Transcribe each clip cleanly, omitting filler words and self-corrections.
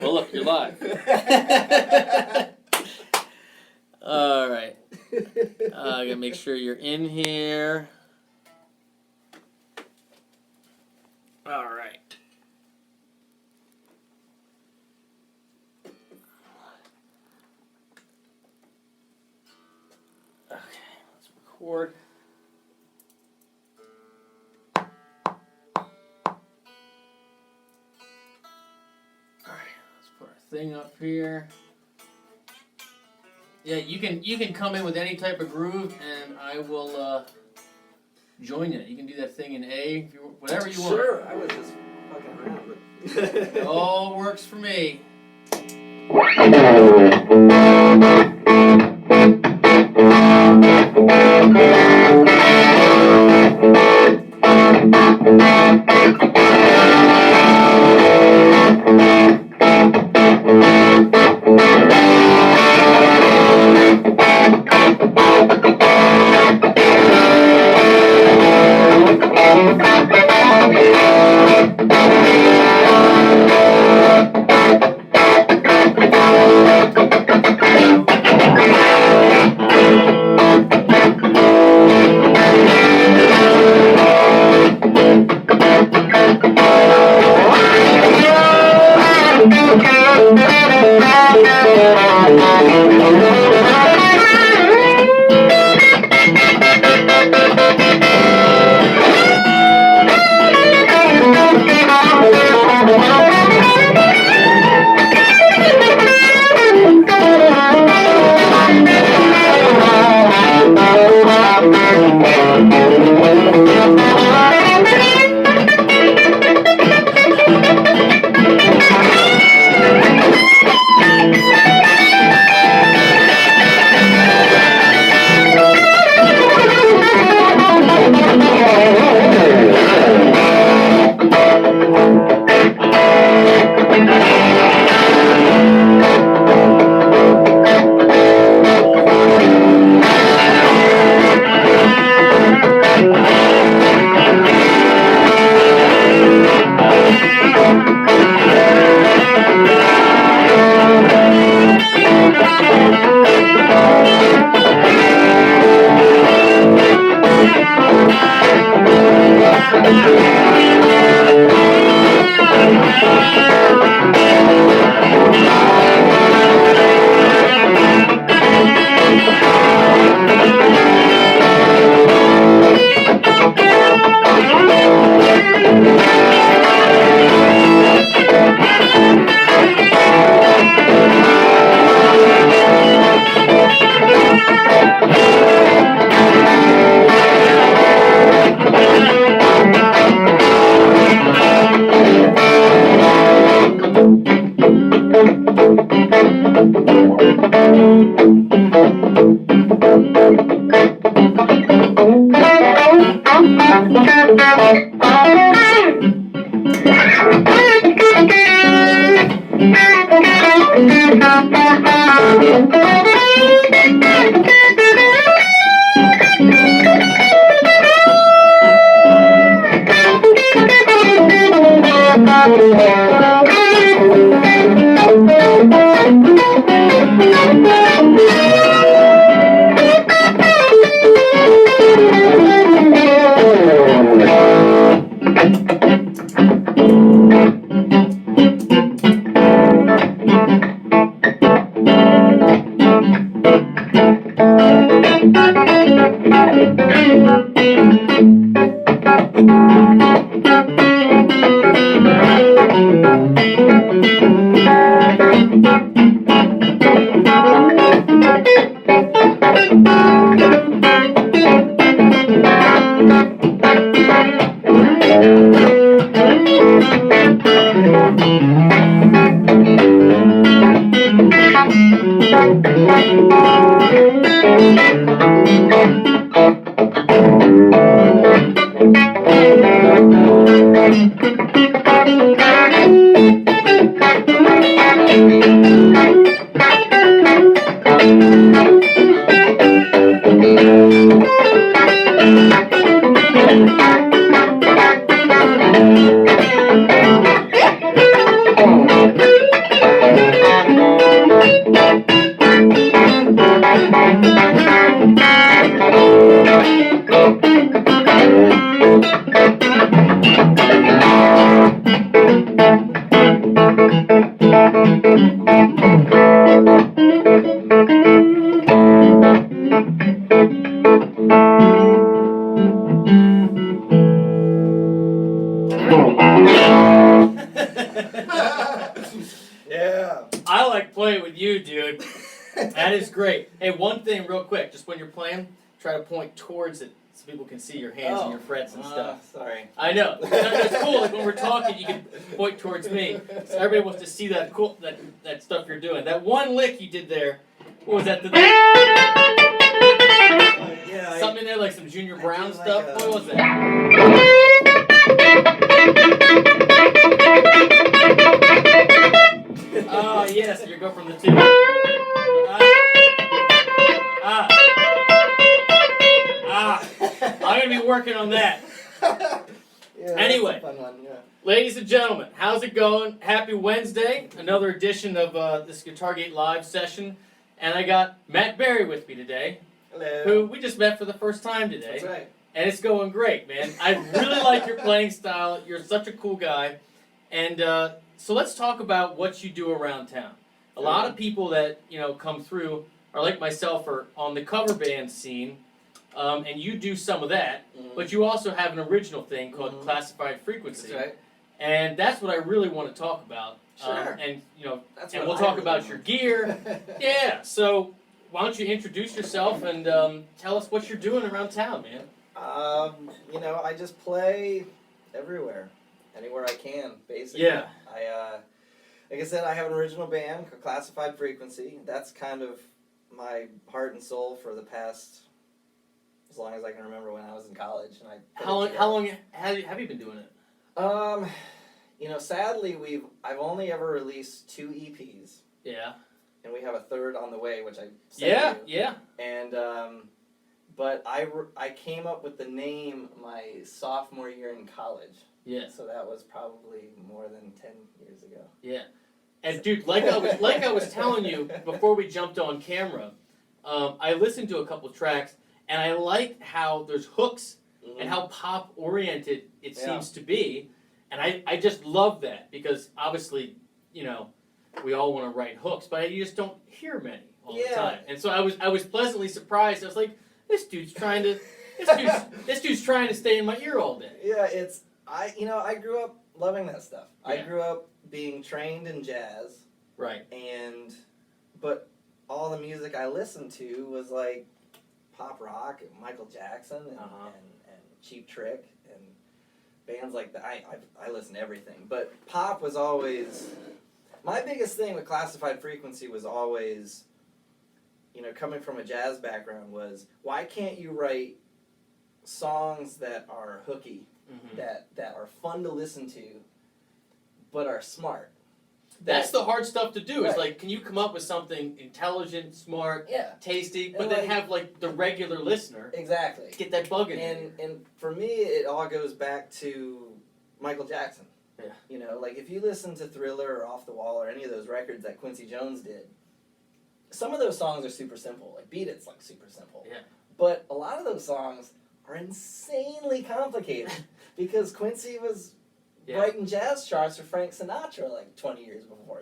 Well, look, you're live. All right. I gotta make sure you're in here. All right. Okay, let's record. Thing up here. Yeah, you can come in with any type of groove, and I will join you. You can do that thing in A, if you, whatever you want. Sure, I was just fucking around. But it all works for me. Yeah. I like playing with you, dude. That is great. Hey, one thing real quick, just when you're playing, try to point towards it so people can see your hands and your frets and stuff. Sorry. I know. That's cool. Like when we're talking, you can point towards me. So everybody wants to see that cool that stuff you're doing. That one lick you did there. What was that? Yeah. Something in there like some Junior Brown like stuff. a- What was that? Oh yes, you go from the two. I'm gonna be working on that. Yeah, Anyway. that's a fun one, yeah. Ladies and gentlemen, how's it going? Happy Wednesday, another edition of this Guitar Gate Live session. And I got Matt Berry with me today, Hello. who we just met for the first time today. That's right. And it's going great, man. I really like your playing style. You're such a cool guy. And so let's talk about what you do around town. A lot of people that, come through are like myself, are on the cover band scene. And you do some of that, but you also have an original thing called Classified Frequency. That's right. And that's what I really want to talk about. Sure. And we'll talk about your gear. Yeah, so why don't you introduce yourself and tell us what you're doing around town, man. I just play everywhere, anywhere I can, basically. Yeah. Like I said, I have an original band called Classified Frequency. That's kind of my heart and soul for the past, as long as I can remember, when I was in college. And How long have you been doing it? Sadly, I've only ever released 2 EPs. Yeah. And we have a third on the way, which I sent you. Yeah. And but I came up with the name my sophomore year in college. Yeah. So that was probably more than 10 years ago. Yeah. And dude, like I was telling you before we jumped on camera, I listened to a couple tracks and I like how there's hooks and how pop oriented it seems to be. And I just love that because obviously, we all want to write hooks, but you just don't hear many all the time. And so I was pleasantly surprised. I was like, this dude's trying to stay in my ear all day. Yeah, I grew up loving that stuff. Yeah. I grew up being trained in jazz. Right. But all the music I listened to was like pop rock and Michael Jackson and Cheap Trick and bands like that. I listen to everything, but pop was always my biggest thing with Classified Frequency. Was always, coming from a jazz background, was why can't you write songs that are hooky, that are fun to listen to, but are smart. That's the hard stuff to do. It's like, can you come up with something intelligent, smart, tasty, but then have like the regular listener exactly get that bug in there. And for me, it all goes back to Michael Jackson. Yeah. Like if you listen to Thriller or Off the Wall or any of those records that Quincy Jones did, some of those songs are super simple. Like Beat It's like super simple. Yeah. But a lot of those songs are insanely complicated because Quincy was writing jazz charts for Frank Sinatra like 20 years before,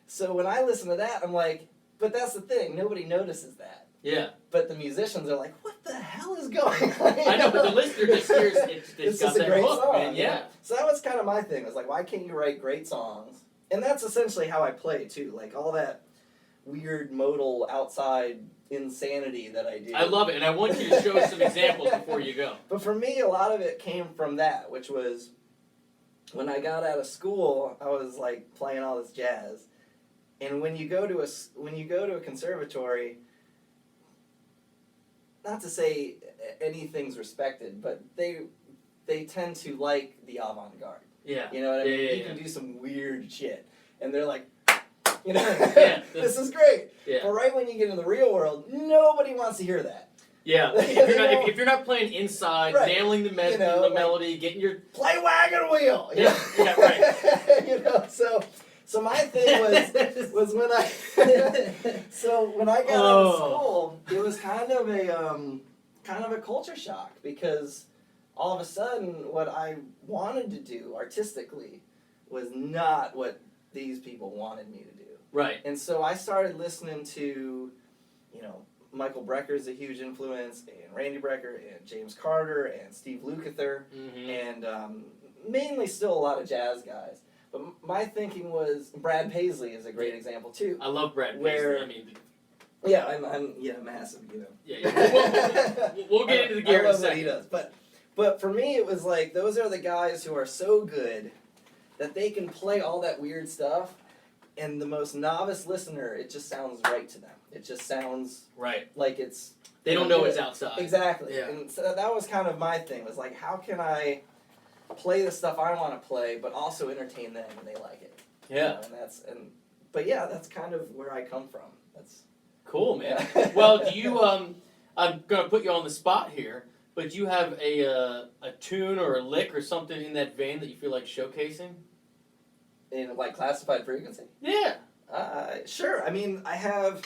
So when I listen to that, I'm like, but that's the thing, nobody notices that. Yeah. But the musicians are like, what the hell is going on? I know, but the listener just hears it's got just that a great hook, song. man. Yeah. So that was kind of my thing. It was like, why can't you write great songs? And that's essentially how I play too. Like all that weird modal outside insanity that I do. I love it, and I want you to show some examples before you go. But for me, a lot of it came from that, which was when I got out of school, I was like playing all this jazz. And when you go to a conservatory, not to say anything's respected, but they tend to like the avant-garde. Yeah. You know what I mean? Yeah, you can do some weird shit. And they're like, this is great. Yeah. But right when you get in the real world, nobody wants to hear that. Yeah. If you're not playing inside, nailing the melody, getting your... Play Wagon Wheel! Yeah, right. So my thing was when I when I got out of school, it was kind of a culture shock because all of a sudden what I wanted to do artistically was not what these people wanted me to do. Right. And so I started listening to, Michael Brecker's a huge influence, and Randy Brecker, and James Carter, and Steve Lukather, and mainly still a lot of jazz guys. But my thinking was Brad Paisley is a great example too. I love Brad Where- Paisley. I mean, Yeah, I'm massive, you know. yeah. We'll get into the gear in a I love what he second. does, but for me it was like those are the guys who are so good that they can play all that weird stuff, and the most novice listener, it just sounds right to them. It just sounds Right. like it's They don't know good. it's outside. Exactly. Yeah. And so that was kind of my thing. Was like, how can I play the stuff I want to play, but also entertain them and they like it. Yeah. You know, but yeah, that's kind of where I come from. That's Cool, man. yeah. Well, do you? I'm gonna put you on the spot here, but do you have a tune or a lick or something in that vein that you feel like showcasing? In like classified frequency. Yeah. Sure. I mean, I have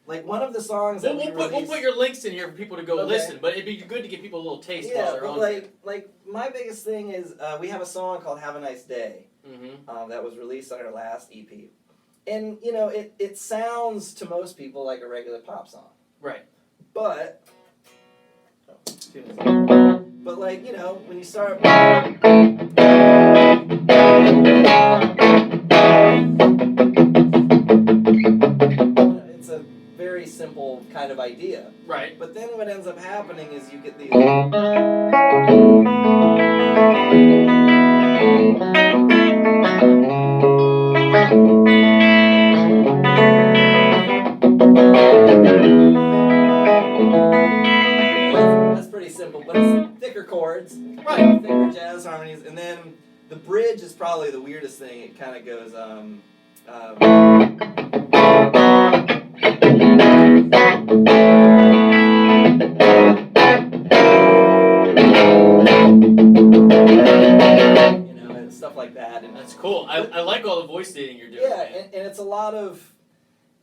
like one of the songs that We'll put your links in here for people to go Okay. listen, but it'd be good to give people a little taste while yeah, they're but on. like my biggest thing is we have a song called "Have a Nice Day." Mm-hmm. That was released on our last EP. And, you know, it sounds to most people like a regular pop song. Right. But, like, you know, when you start... It's a very simple kind of idea. Right. But then what ends up happening is you get these... That's pretty simple, but it's thicker chords, Right. thicker jazz harmonies, and then the bridge is probably the weirdest thing. It kind of goes, you know, and stuff like that. And That's cool. I like all the voice dating you're doing. yeah, man. and it's a lot of,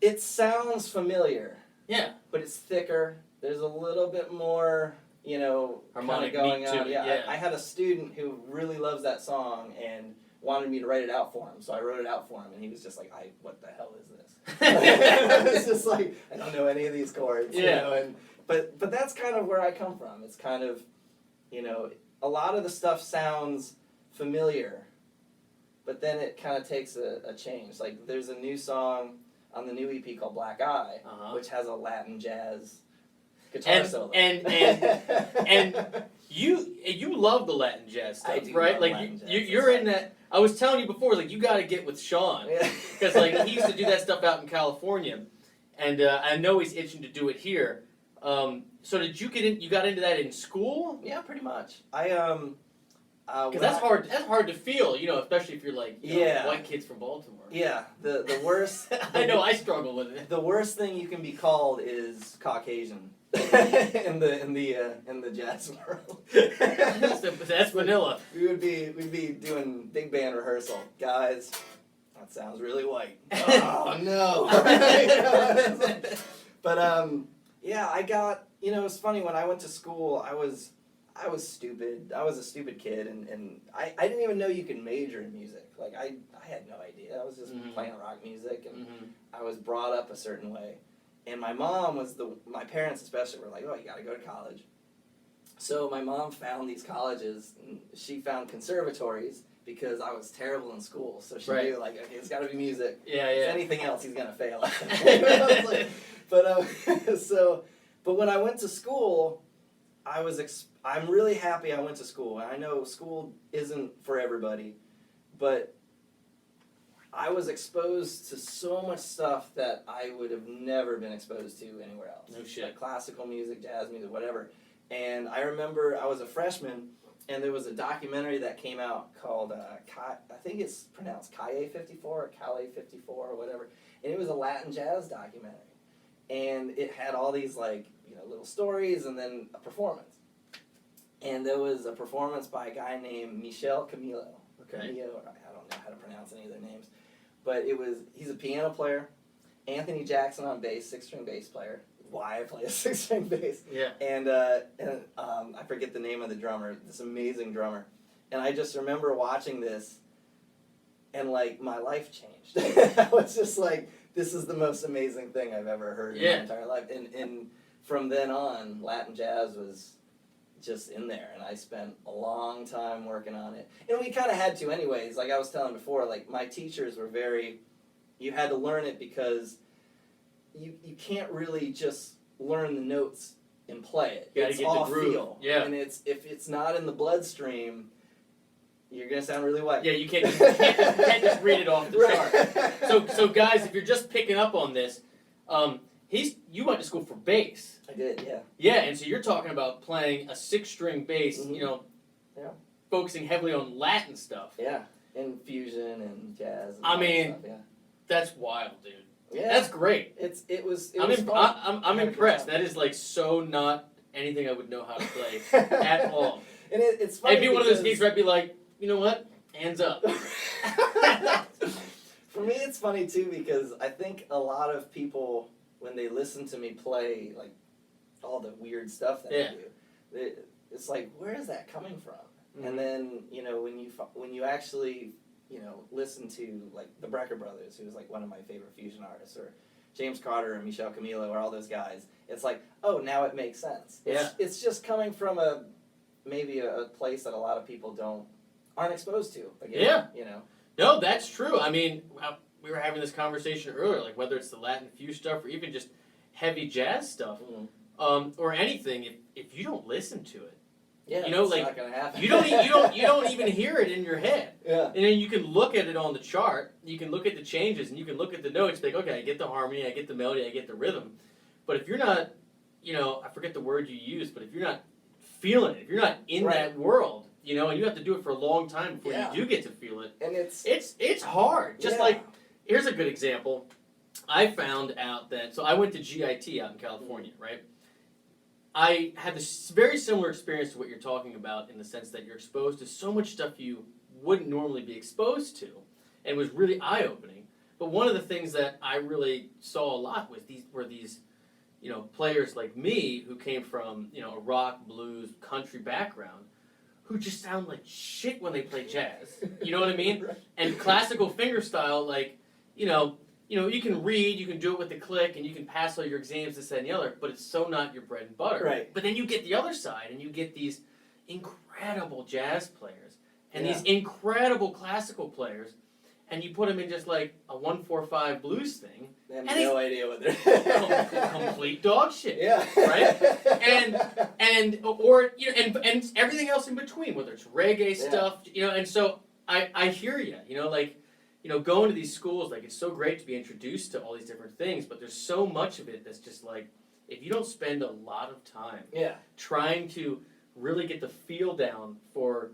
it sounds familiar, Yeah. but it's thicker. There's a little bit more, you know, kind of Harmonic going beat to on. it, Yeah, yeah. I had a student who really loves that song and wanted me to write it out for him, so I wrote it out for him, and he was just like, what the hell is this? It's just like, I don't know any of these chords, you Yeah. know, and but that's kind of where I come from. It's kind of, you know, a lot of the stuff sounds familiar, but then it kind of takes a change. Like, there's a new song on the new EP called Black Eye, which has a Latin jazz guitar solo. And you love the Latin jazz stuff, I do right? love Like Latin jazz. you're in that. I was telling you before, like you got to get with Sean Yeah. because like he used to do that stuff out in California, and I know he's itching to do it here. So did you get in? You got into that in school? Yeah, pretty much. Because that's hard. That's hard to feel, you know, especially if you're like Yeah. white kids from Baltimore. Yeah, the worst. I know I struggle with it. The worst thing you can be called is Caucasian in the jazz world. That's vanilla. We'd be doing big band rehearsal, guys. That sounds really white. Oh no! But yeah, I got, you know, it's funny when I went to school. I was stupid. I was a stupid kid, and I didn't even know you could major in music. Like I had no idea. I was just playing rock music, and I was brought up a certain way. And my mom my parents especially were like, oh, you got to go to college. So my mom found these colleges, and she found conservatories because I was terrible in school. So she knew, like, okay, it's got to be music. Yeah, If yeah. anything else, he's gonna fail. I was like, but when I went to school, I'm really happy I went to school. And I know school isn't for everybody, but I was exposed to so much stuff that I would have never been exposed to anywhere else. No shit. Like classical music, jazz music, whatever. And I remember I was a freshman, and there was a documentary that came out called, I think it's pronounced Calle 54 or Calle 54 or whatever. And it was a Latin jazz documentary. And it had all these, like, you know, little stories and then a performance. And there was a performance by a guy named Michel Camilo. Okay. Camillo, I don't know how to pronounce any of their names. But he's a piano player. Anthony Jackson on bass, 6-string bass player. Why I play a 6-string bass. Yeah. And I forget the name of the drummer, this amazing drummer. And I just remember watching this, and, like, my life changed. I was just like, this is the most amazing thing I've ever heard in my entire life. And from then on, Latin jazz was just in there, and I spent a long time working on it. And we kind of had to anyways. Like I was telling before, like my teachers were very, you had to learn it because you can't really just learn the notes and play it. You gotta it's get all the groove. feel. Yeah. And if it's not in the bloodstream, you're gonna sound really white. Yeah, you can't just read it off the Right. chart. So guys, if you're just picking up on this, you went to school for bass. I did, yeah. Yeah, and so you're talking about playing a 6-string bass, Mhm. you know, Yeah. focusing heavily on Latin stuff. Yeah, and fusion and jazz. And I all that mean, stuff, yeah. That's wild, dude. Yeah. That's great. It was I'm fun. I'm I had a good impressed. time. That is like so not anything I would know how to play at all. And it's funny. It'd be one of those because- gigs where I'd be like, you know what? Hands up. For me, it's funny too because I think a lot of people, when they listen to me play like all the weird stuff that I do, it's like, where is that coming from? Mm-hmm. And then when you actually listen to like the Brecker Brothers, who's like one of my favorite fusion artists, or James Carter and Michel Camilo, or all those guys, it's like, oh, now it makes sense. It's just coming from maybe a place that a lot of people aren't exposed to. Again, Yeah. No, that's true. I mean, we were having this conversation earlier, like whether it's the Latin fusion stuff or even just heavy jazz stuff, or anything. If you don't listen to it, yeah, it's like not gonna happen. you don't even hear it in your head. Yeah. And then you can look at it on the chart. You can look at the changes, and you can look at the notes. Like, okay, I get the harmony, I get the melody, I get the rhythm. But if you're not, I forget the word you used, but if you're not feeling it, if you're not in that world, and you have to do it for a long time before you do get to feel it. And it's hard. Just like, here's a good example. I found out that, so I went to GIT out in California, right? I had this very similar experience to what you're talking about, in the sense that you're exposed to so much stuff you wouldn't normally be exposed to, and it was really eye-opening. But one of the things that I really saw a lot was these players like me who came from a rock, blues, country background, who just sound like shit when they play jazz. You know what I mean? Right. And classical fingerstyle, like you can read, you can do it with the click, and you can pass all your exams, this, that, and the other, but it's so not your bread and butter. Right. But then you get the other side, and you get these incredible jazz players, and these incredible classical players, and you put them in just like a 1-4-5 blues thing. They have and no idea what they're complete dog shit. Yeah. Right? And everything else in between, whether it's reggae stuff, and so I hear you, going to these schools, like, it's so great to be introduced to all these different things, but there's so much of it that's just like, if you don't spend a lot of time trying to really get the feel down for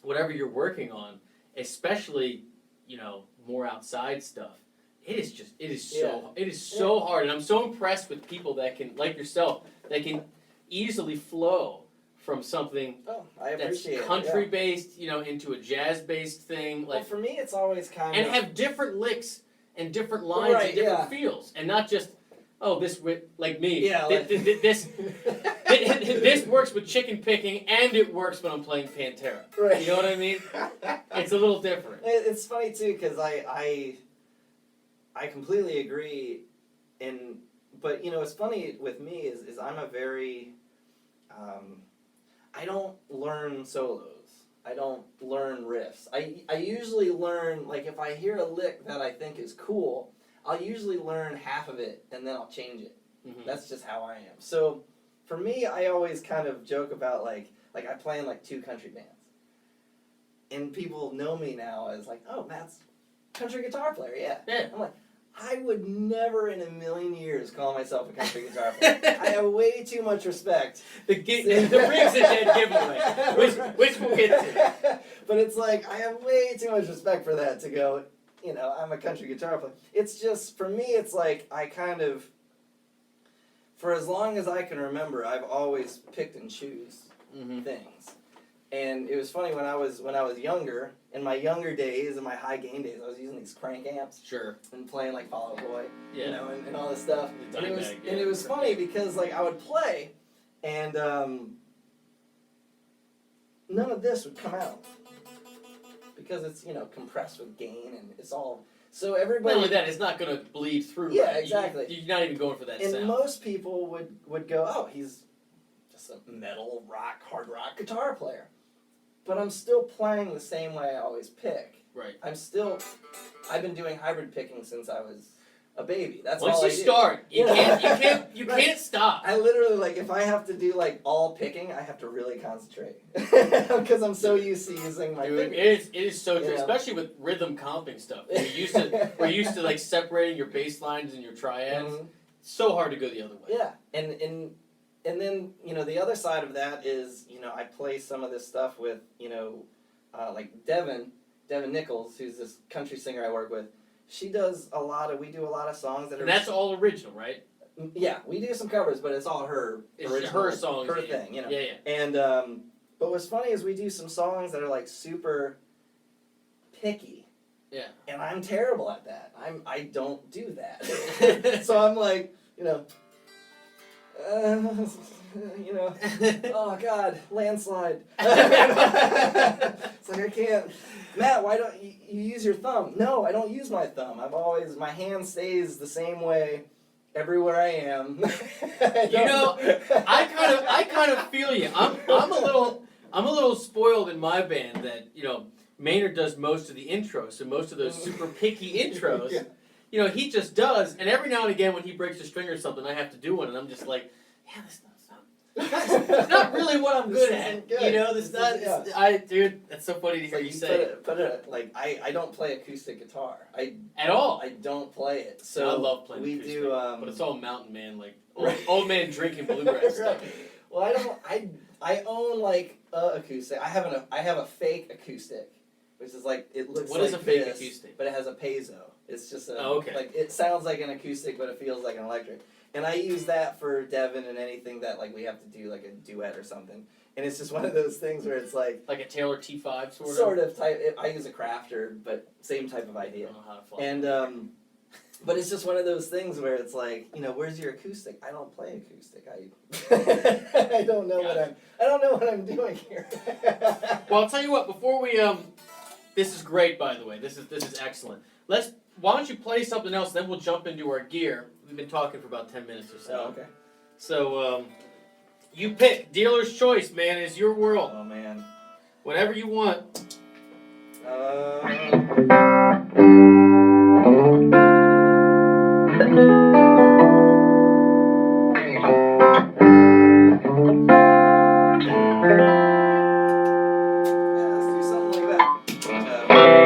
whatever you're working on, especially, more outside stuff, it is so hard. And I'm so impressed with people that can, like yourself, that can easily flow from something that's country-based, into a jazz-based thing. Well, for me, it's always kind and of... have different licks and different lines and different feels. And not just, like me. Yeah, This works with chicken picking, and it works when I'm playing Pantera. Right. You know what I mean? It's a little different. It's funny, too, because I completely agree. But, what's funny with me is I'm a very... I don't learn solos. I don't learn riffs. I usually learn, like, if I hear a lick that I think is cool, I'll usually learn half of it, and then I'll change it. Mm-hmm. That's just how I am. So, for me, I always kind of joke about, like I play in, like, 2 country bands. And people know me now as, like, oh, Matt's country guitar player, yeah. I'm like, I would never in a million years call myself a country guitar player. I have way too much respect. The ring's a dead giveaway, which we'll get to. But it's like, I have way too much respect for that to go, I'm a country guitar player. It's just, for me, it's like, I kind of, for as long as I can remember, I've always picked and choose things. And it was funny, when I was younger, in my younger days, in my high gain days, I was using these crank amps. Sure. And playing like Fall Out Boy, and all this stuff. And it was funny because like I would play, and none of this would come out because it's compressed with gain, and it's all so everybody. Not only that, it's not going to bleed through. Yeah, right? exactly. You're not even going for that and sound. most people would go, oh, he's just a metal, rock, hard rock guitar player. But I'm still playing the same way I always pick. Right. I've been doing hybrid picking since I was a baby. That's Once all you I do. start, you Right. can't stop. I literally, like, if I have to do, like, all picking, I have to really concentrate. Because I'm so used to using my Dude, fingers. it is so true, Yeah. especially with rhythm comping stuff. We're used to like separating your bass lines and your triads. Mhm. It's so hard to go the other way. Yeah, and then, you know, the other side of that is, you know, I play some of this stuff with, you know, like Devin Nichols, who's this country singer I work with. We do a lot of songs that are... And that's all original, right? Yeah, we do some covers, but it's all her It's original, her songs, her yeah. thing, you know. Yeah, yeah. And, but what's funny is we do some songs that are, like, super picky. Yeah. And I'm terrible at that. I don't do that. So I'm like, you know, oh God, landslide. It's like I can't. Matt, why don't you use your thumb? No, I don't use my thumb. My hand stays the same way everywhere I am. I kind of feel you. I'm a little spoiled in my band that, you know, Maynard does most of the intros, so most of those super picky intros, Yeah. you know, he just does, and every now and again when he breaks a string or something, I have to do one, and I'm just like, yeah, that's not really what I'm good at. Good. You know, dude, that's so funny to hear So you say. put it like I don't play acoustic guitar. At all. I don't play it. So I love playing we acoustic, do, but it's all mountain man, like Right. old man drinking bluegrass stuff. Right. Well, I own like a acoustic. I have a fake acoustic, which is like it looks What like is a fake this, acoustic? but it has a piezo. It's just okay. like it sounds like an acoustic, but it feels like an electric. And I use that for Devin and anything that like we have to do like a duet or something. And it's just one of those things where it's like a Taylor T5 sort of. Sort of type. I use a Crafter, but same type of I idea. don't know how to fly. And but it's just one of those things where it's like, you know, where's your acoustic? I don't play acoustic. I don't know what I'm doing here. Well, I'll tell you what. Before we this is great, by the way. This is excellent. Why don't you play something else? Then we'll jump into our gear. We've been talking for about 10 minutes or so. Oh, okay. So you pick. Dealer's choice, man. It's your world. Oh man. Whatever you want. Let's do something like that.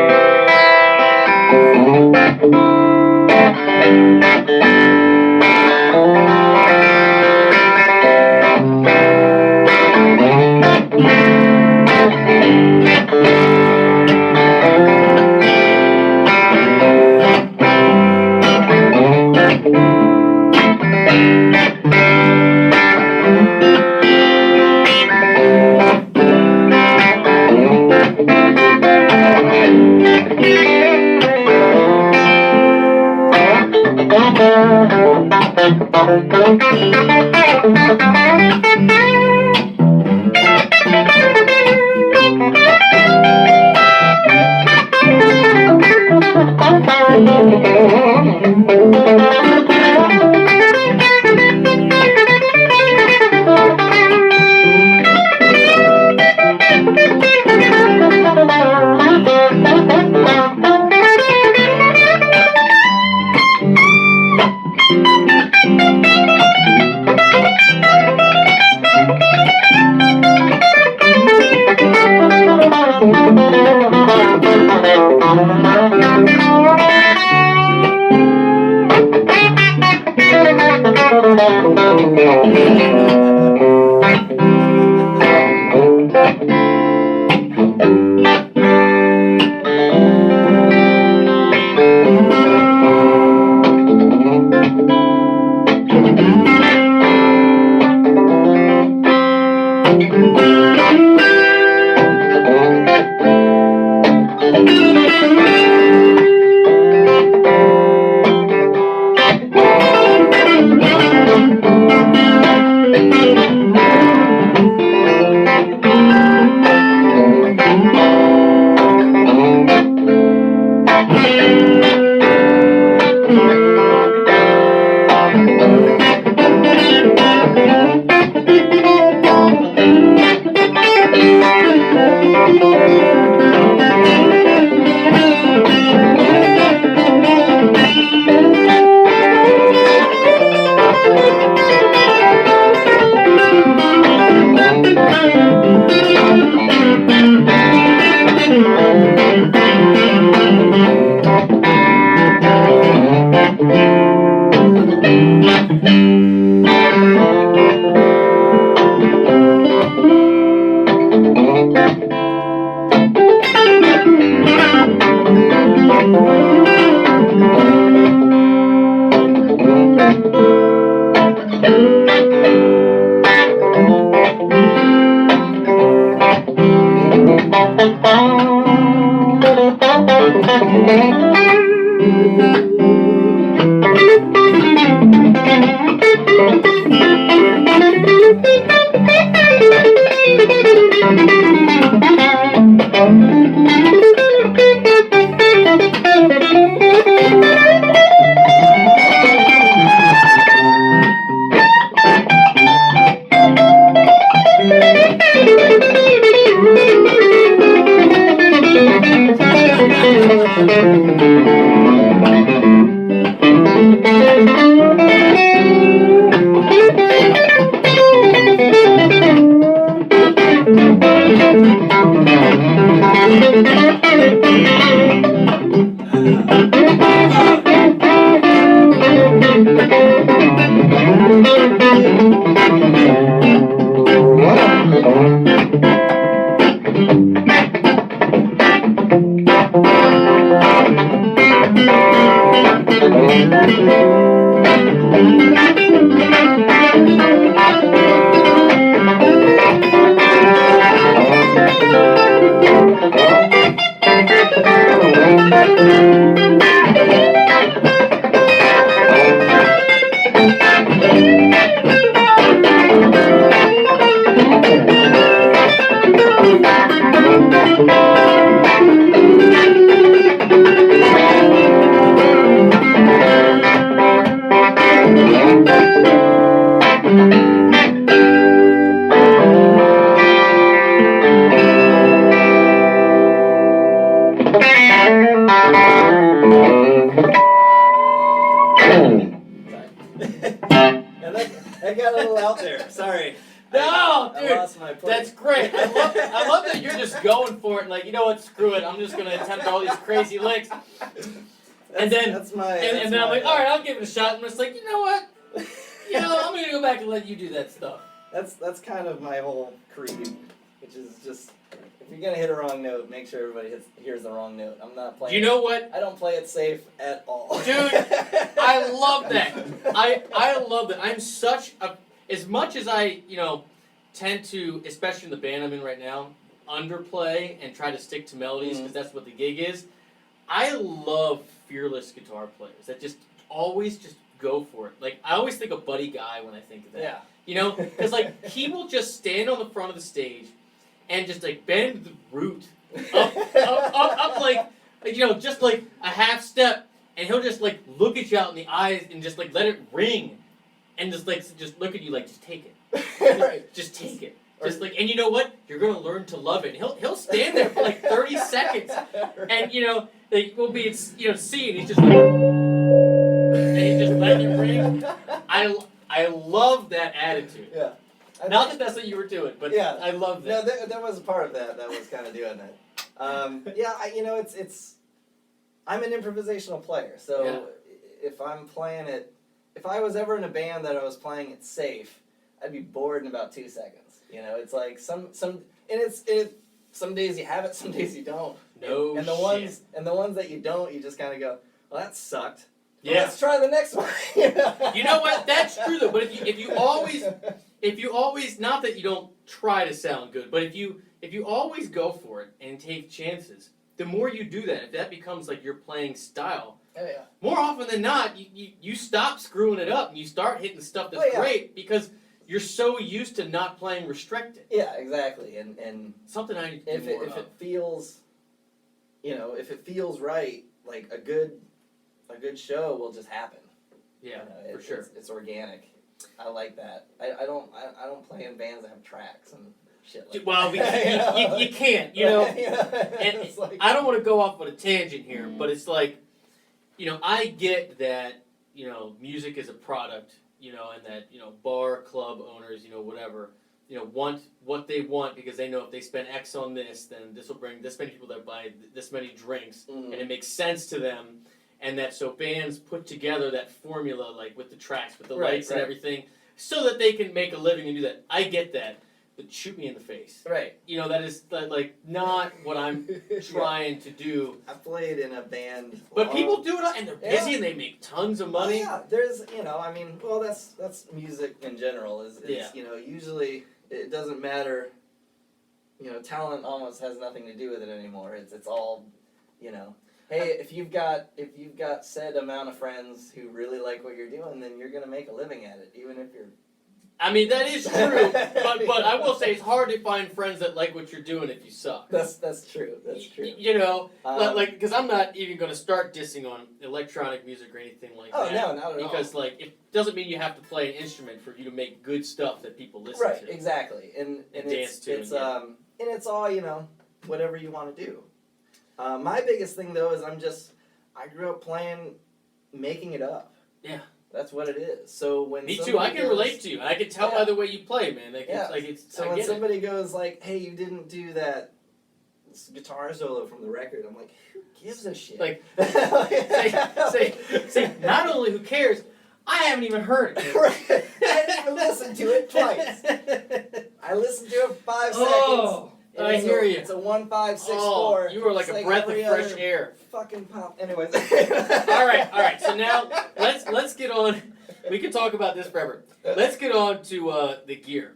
That got a little out there. Sorry. No, dude, I lost my place. that's great. I love that you're just going for it. Like, you know what? Screw it. I'm just gonna attempt all these crazy licks. And then I'm like, all right, I'll give it a shot. And I'm just like, you know what? I'm gonna go back and let you do that stuff. That's kind of my whole creed, which is just if you're gonna hit a wrong note, make sure everybody hears the wrong note. I'm not playing. You know what? I don't play it safe at all. Dude, I love that. I love that. I'm such a, as much as I, tend to, especially in the band I'm in right now, underplay and try to stick to melodies because that's what the gig is. I love fearless guitar players that just always just go for it. Like, I always think of Buddy Guy when I think of that. Yeah. Because like he will just stand on the front of the stage and just like bend the root up like, just like a half step, and he'll just like look at you out in the eyes and just like let it ring, and just look at you like, just take it. Right. Just take it. Just like, and you know what? You're gonna learn to love it. And he'll stand there for like 30 seconds, and like we'll be at C, and he's just like, and he's just letting it ring. I love that attitude. Yeah. Not that that's what you were doing, but yeah. I love that. No, there was a part of that was kind of doing that. It's I'm an improvisational player, so if I'm playing it, if I was ever in a band that I was playing it safe, I'd be bored in about 2 seconds. It's like some days you have it, some days you don't. And the ones that you don't, you just kind of go, well, that sucked. Well, let's try the next one. You know what? That's true though. But if you always, not that you don't try to sound good, but if you always go for it and take chances, the more you do that, if that becomes like your playing style, more often than not, you stop screwing it up and you start hitting stuff that's great because you're so used to not playing restricted. Yeah, exactly. And something I need to do more if it feels, if it feels right, like a good show will just happen. Yeah, for sure. It's organic. I like that. I don't play in bands that have tracks and shit like well, that. You can't, And like, I don't want to go off on a tangent here, but it's like, I get that, music is a product, and that, bar, club owners, whatever, want what they want because they know if they spend X on this, then this will bring this many people that buy this many drinks, and it makes sense to them. And that so bands put together that formula, like with the tracks, with the lights and everything, so that they can make a living and do that. I get that, but shoot me in the face. Right. That is like not what I'm trying to do. I played in a band. But people do it, and they're busy, and they make tons of money. Yeah, there's, that's music in general. Is usually it doesn't matter. Talent almost has nothing to do with it anymore. It's all, Hey, if you've got said amount of friends who really like what you're doing, then you're gonna make a living at it, even if you're. I mean, that is true, but I will say it's hard to find friends that like what you're doing if you suck. That's true. That's true. Because I'm not even gonna start dissing on electronic music or anything like that. Oh no, not at all. Because it doesn't mean you have to play an instrument for you to make good stuff that people listen to. Right, exactly, and dance to. And it's all whatever you want to do. My biggest thing though is I grew up making it up. Yeah. That's what it is. So when me too, I can relate to you. I can tell by the way you play, man. So when somebody goes like, "Hey, you didn't do that guitar solo from the record," I'm like, "Who gives a shit?" Like, say, not only who cares, I haven't even heard it. Right. I didn't even listen to it twice. I listened to it 5 seconds. And I it's hear a, you. It's a 1.564. You are like It's a breath of every fresh other air. Fucking pop. Anyways. All right. So now let's get on. We could talk about this forever. Let's get on to the gear.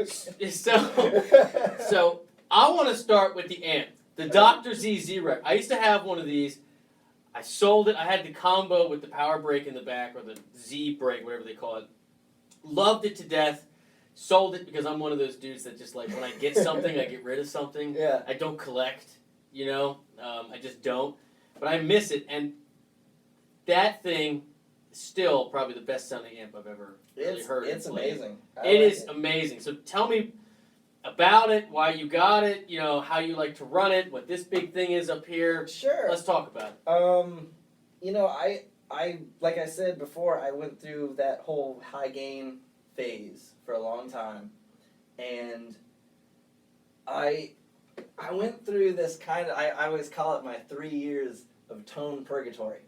So I want to start with the amp, the DR.Z Z-Rec. I used to have one of these. I sold it. I had the combo with the power brake in the back, or the Z brake, whatever they call it. Loved it to death. Sold it because I'm one of those dudes that just like when I get something, I get rid of something. Yeah. I don't collect, I just don't. But I miss it, and that thing is still probably the best sounding amp I've ever really heard. It's amazing. It is amazing. So tell me about it, why you got it, how you like to run it, what this big thing is up here. Sure. Let's talk about it. I like I said before, I went through that whole high gain phase for a long time, and I went through this kind of, I always call it my 3 years of tone purgatory,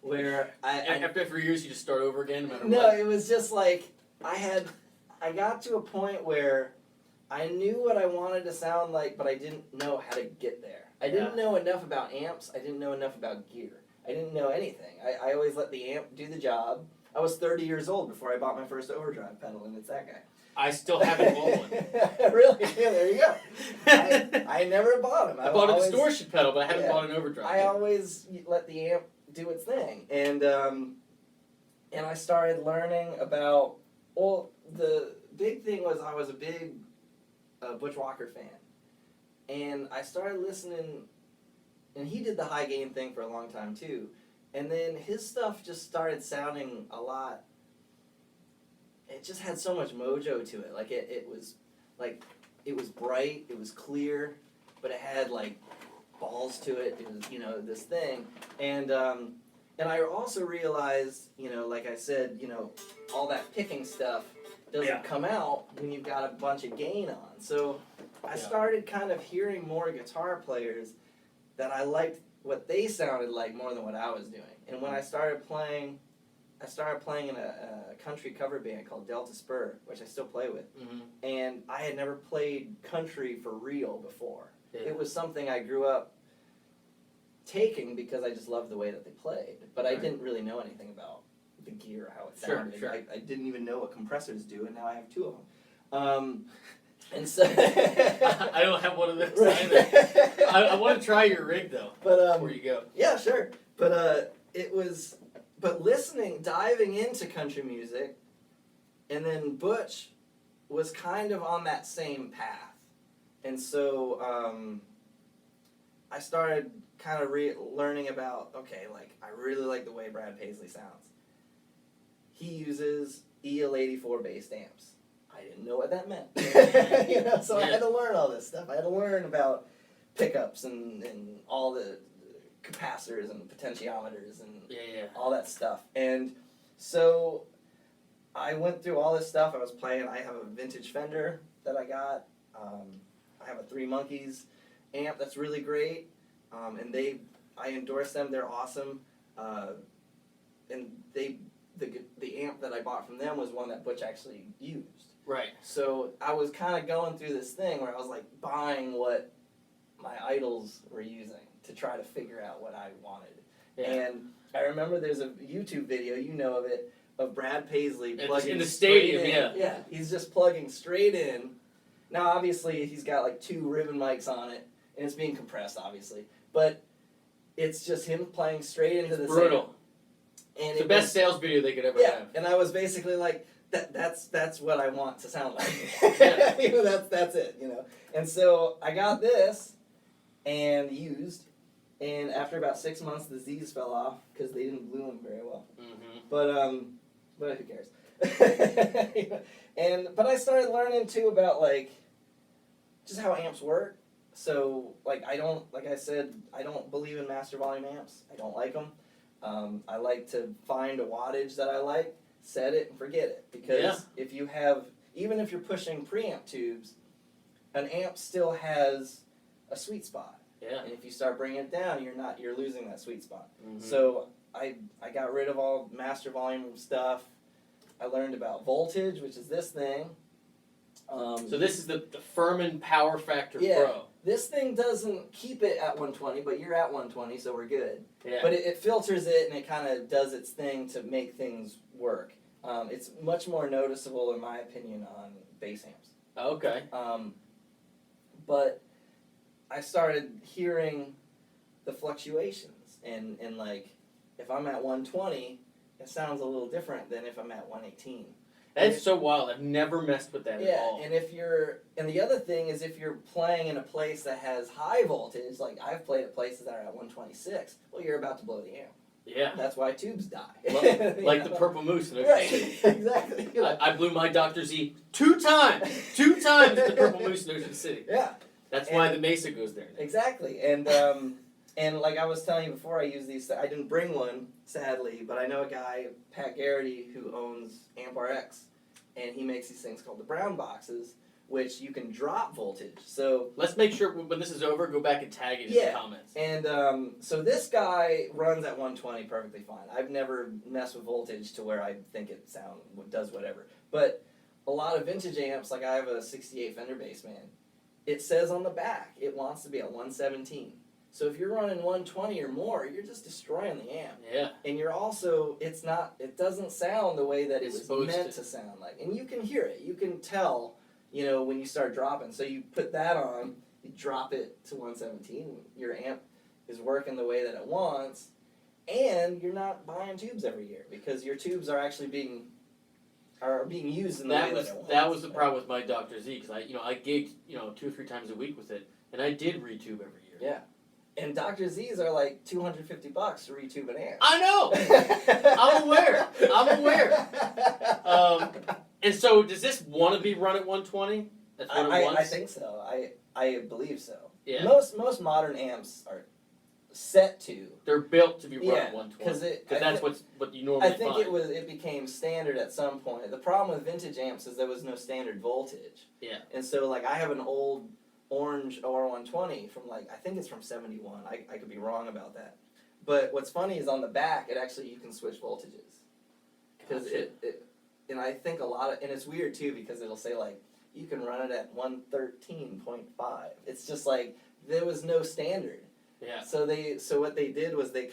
where After 3 years, you just start over again, no matter no, what. it was just like I got to a point where I knew what I wanted to sound like, but I didn't know how to get there. I didn't know enough about amps. I didn't know enough about gear. I didn't know anything. I always let the amp do the job. I was 30 years old before I bought my first overdrive pedal, and it's that guy. I still haven't bought one. Really? Yeah, there you go. I never bought them. I bought a distortion pedal, but I haven't bought an overdrive. I always let the amp do its thing, and I started learning about. Well, the big thing was I was a big Butch Walker fan, and I started listening. And he did the high gain thing for a long time too, and then his stuff just started sounding a lot. It just had so much mojo to it. Like it was bright. It was clear, but it had like balls to it. It was this thing, and I also realized like I said all that picking stuff doesn't come out when you've got a bunch of gain on. So I started kind of hearing more guitar players that I liked what they sounded like more than what I was doing. And when I started playing in a country cover band called Delta Spur, which I still play with. Mm-hmm. And I had never played country for real before. Yeah. It was something I grew up taking because I just loved the way that they played. But I didn't really know anything about the gear, how it sounded. Sure. I didn't even know what compressors do, and now I have 2 of them. And so I don't have one of those either. I want to try your rig though. But before you go. yeah, sure. But diving into country music, and then Butch was kind of on that same path, and so I started kind of learning about I really like the way Brad Paisley sounds. He uses EL84 based amps. I didn't know what that meant. So I had to learn all this stuff. I had to learn about pickups and all the capacitors and potentiometers and all that stuff. And so I went through all this stuff. I was playing. I have a vintage Fender that I got. I have a 3 Monkeys amp that's really great. And I endorse them. They're awesome. And the amp that I bought from them was one that Butch actually used. Right. So I was kind of going through this thing where I was like buying what my idols were using to try to figure out what I wanted. Yeah. And I remember there's a YouTube video, of it, of Brad Paisley plugging in the stadium. In. Yeah, he's just plugging straight in. Now obviously he's got like 2 ribbon mics on it, and it's being compressed obviously, but it's just him playing straight into the brutal. And it's the best sales video they could ever have. And I was basically like, that's what I want to sound like. That's it, And so I got this and used, and after about 6 months the Z's fell off because they didn't glue them very well. Mm-hmm. But who cares? But I started learning too about just how amps work. So like I said, I don't believe in master volume amps. I don't like them. I like to find a wattage that I like, set it, and forget it. Because even if you're pushing preamp tubes, an amp still has a sweet spot. Yeah. And if you start bringing it down, you're losing that sweet spot. Mm-hmm. So I got rid of all master volume stuff. I learned about voltage, which is this thing, So this is the Furman Power Factor Yeah. Pro. This thing doesn't keep it at 120, but you're at 120, so we're good. Yeah. But it filters it, and it kind of does its thing to make things work. It's much more noticeable, in my opinion, on bass amps. Okay. But I started hearing the fluctuations, and like, if I'm at 120, it sounds a little different than if I'm at 118. That's so wild. I've never messed with that at all. And and the other thing is if you're playing in a place that has high voltage, like I've played at places that are at 126, well, you're about to blow the amp. Yeah. That's why tubes die. Like the Purple Moose. In Right, exactly. I blew my DR.Z 2 times. 2 times at the Purple Moose in Ocean City. Yeah. That's why the Mesa goes there. Exactly. And like I was telling you before, I use these. I didn't bring one, sadly, but I know a guy, Pat Garrity, who owns AmpRx, and he makes these things called the brown boxes, which you can drop voltage. So let's make sure when this is over, go back and tag it in the comments. And so this guy runs at 120 perfectly fine. I've never messed with voltage to where I think it does whatever. But a lot of vintage amps, like I have a 68 Fender Bassman, it says on the back it wants to be at 117. So if you're running 120 or more, you're just destroying the amp. Yeah. And you're also, it doesn't sound the way that it It's was meant to sound like. And you can hear it. You can tell, when you start dropping. So you put that on, you drop it to 117, your amp is working the way that it wants, and you're not buying tubes every year because your tubes are actually being used in the way that it wants. That was the problem with my DR.Z because I gigged 2 or 3 times a week with it, and I did retube every year. Yeah. And DR.Z's are like $250 to retube an amp. I know! I'm aware. And so does this want to be run at 120? That's what it wants? I think so. I believe so. Yeah. Most modern amps are set to. They're built to be run at 120. Because that's what you normally find. I think find. it became standard at some point. The problem with vintage amps is there was no standard voltage. Yeah. And so like I have an old orange OR120 from I think it's from 71. I could be wrong about that. But what's funny is on the back, you can switch voltages. Because and I think and it's weird too because it'll say you can run it at 113.5. It's just there was no standard. Yeah. So what they did was they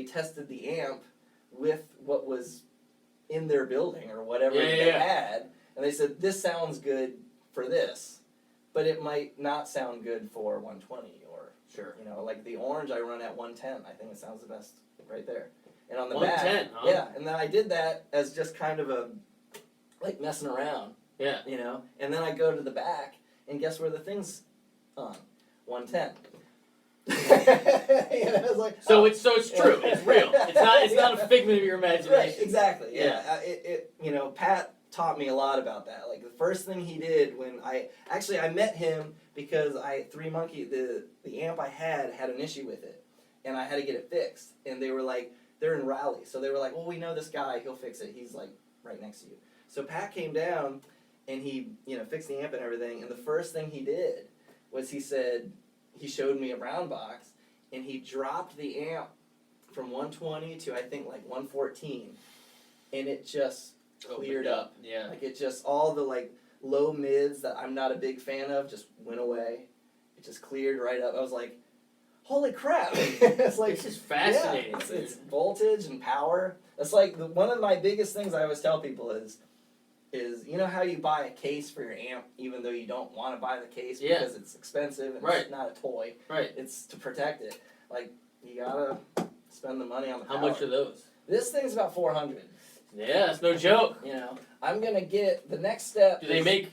tested the amp with what was in their building or whatever they had, and they said this sounds good for this, but it might not sound good for 120 or sure. Like the orange I run at 110. I think it sounds the best right there. And on the 110, back, huh? yeah, and then I did that as just kind of a messing around. Yeah. And then I go to the back, and guess where the thing's on? 110. It's so it's true. It's real. It's not a figment of your imagination. Right, exactly. Yeah. Yeah. Pat taught me a lot about that. Like the first thing he did when I met him because the amp I had an issue with it, and I had to get it fixed. And they were they're in Raleigh, so they were like, well, we know this guy, he'll fix it. He's right next to you. So Pat came down and he fixed the amp and everything. And the first thing he did was he showed me a brown box, and he dropped the amp from 120 to I think 114, and it just cleared up. Yeah. It just all the low mids that I'm not a big fan of just went away. It just cleared right up. I was like, holy crap! It's this is fascinating. Yeah, it's voltage and power. It's one of my biggest things I always tell people is how you buy a case for your amp even though you don't want to buy the case because it's expensive and it's not a toy. Right. It's to protect it. You gotta spend the money on the power. How much are those? This thing's about $400. Yeah, that's no joke. I'm gonna get the next step. Do they make,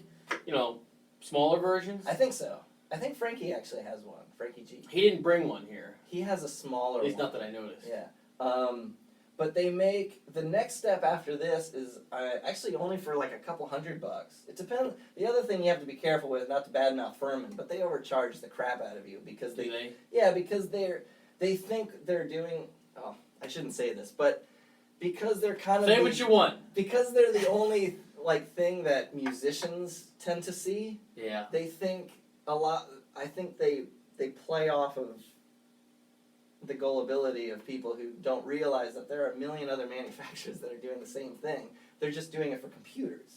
smaller versions? I think so. I think Frankie actually has one. Frankie G. He didn't bring one here. He has a smaller At least one. not that I noticed. Yeah. But they make, the next step after this is actually only for a couple $100. It depends. The other thing you have to be careful with, not to badmouth Furman, but they overcharge the crap out of you because Do they? Yeah, because they think they're doing, I shouldn't say this, but because they're kind of say what you want. Because they're the only thing that musicians tend to see. Yeah. They think a lot. I think they play off of the gullibility of people who don't realize that there are a million other manufacturers that are doing the same thing. They're just doing it for computers.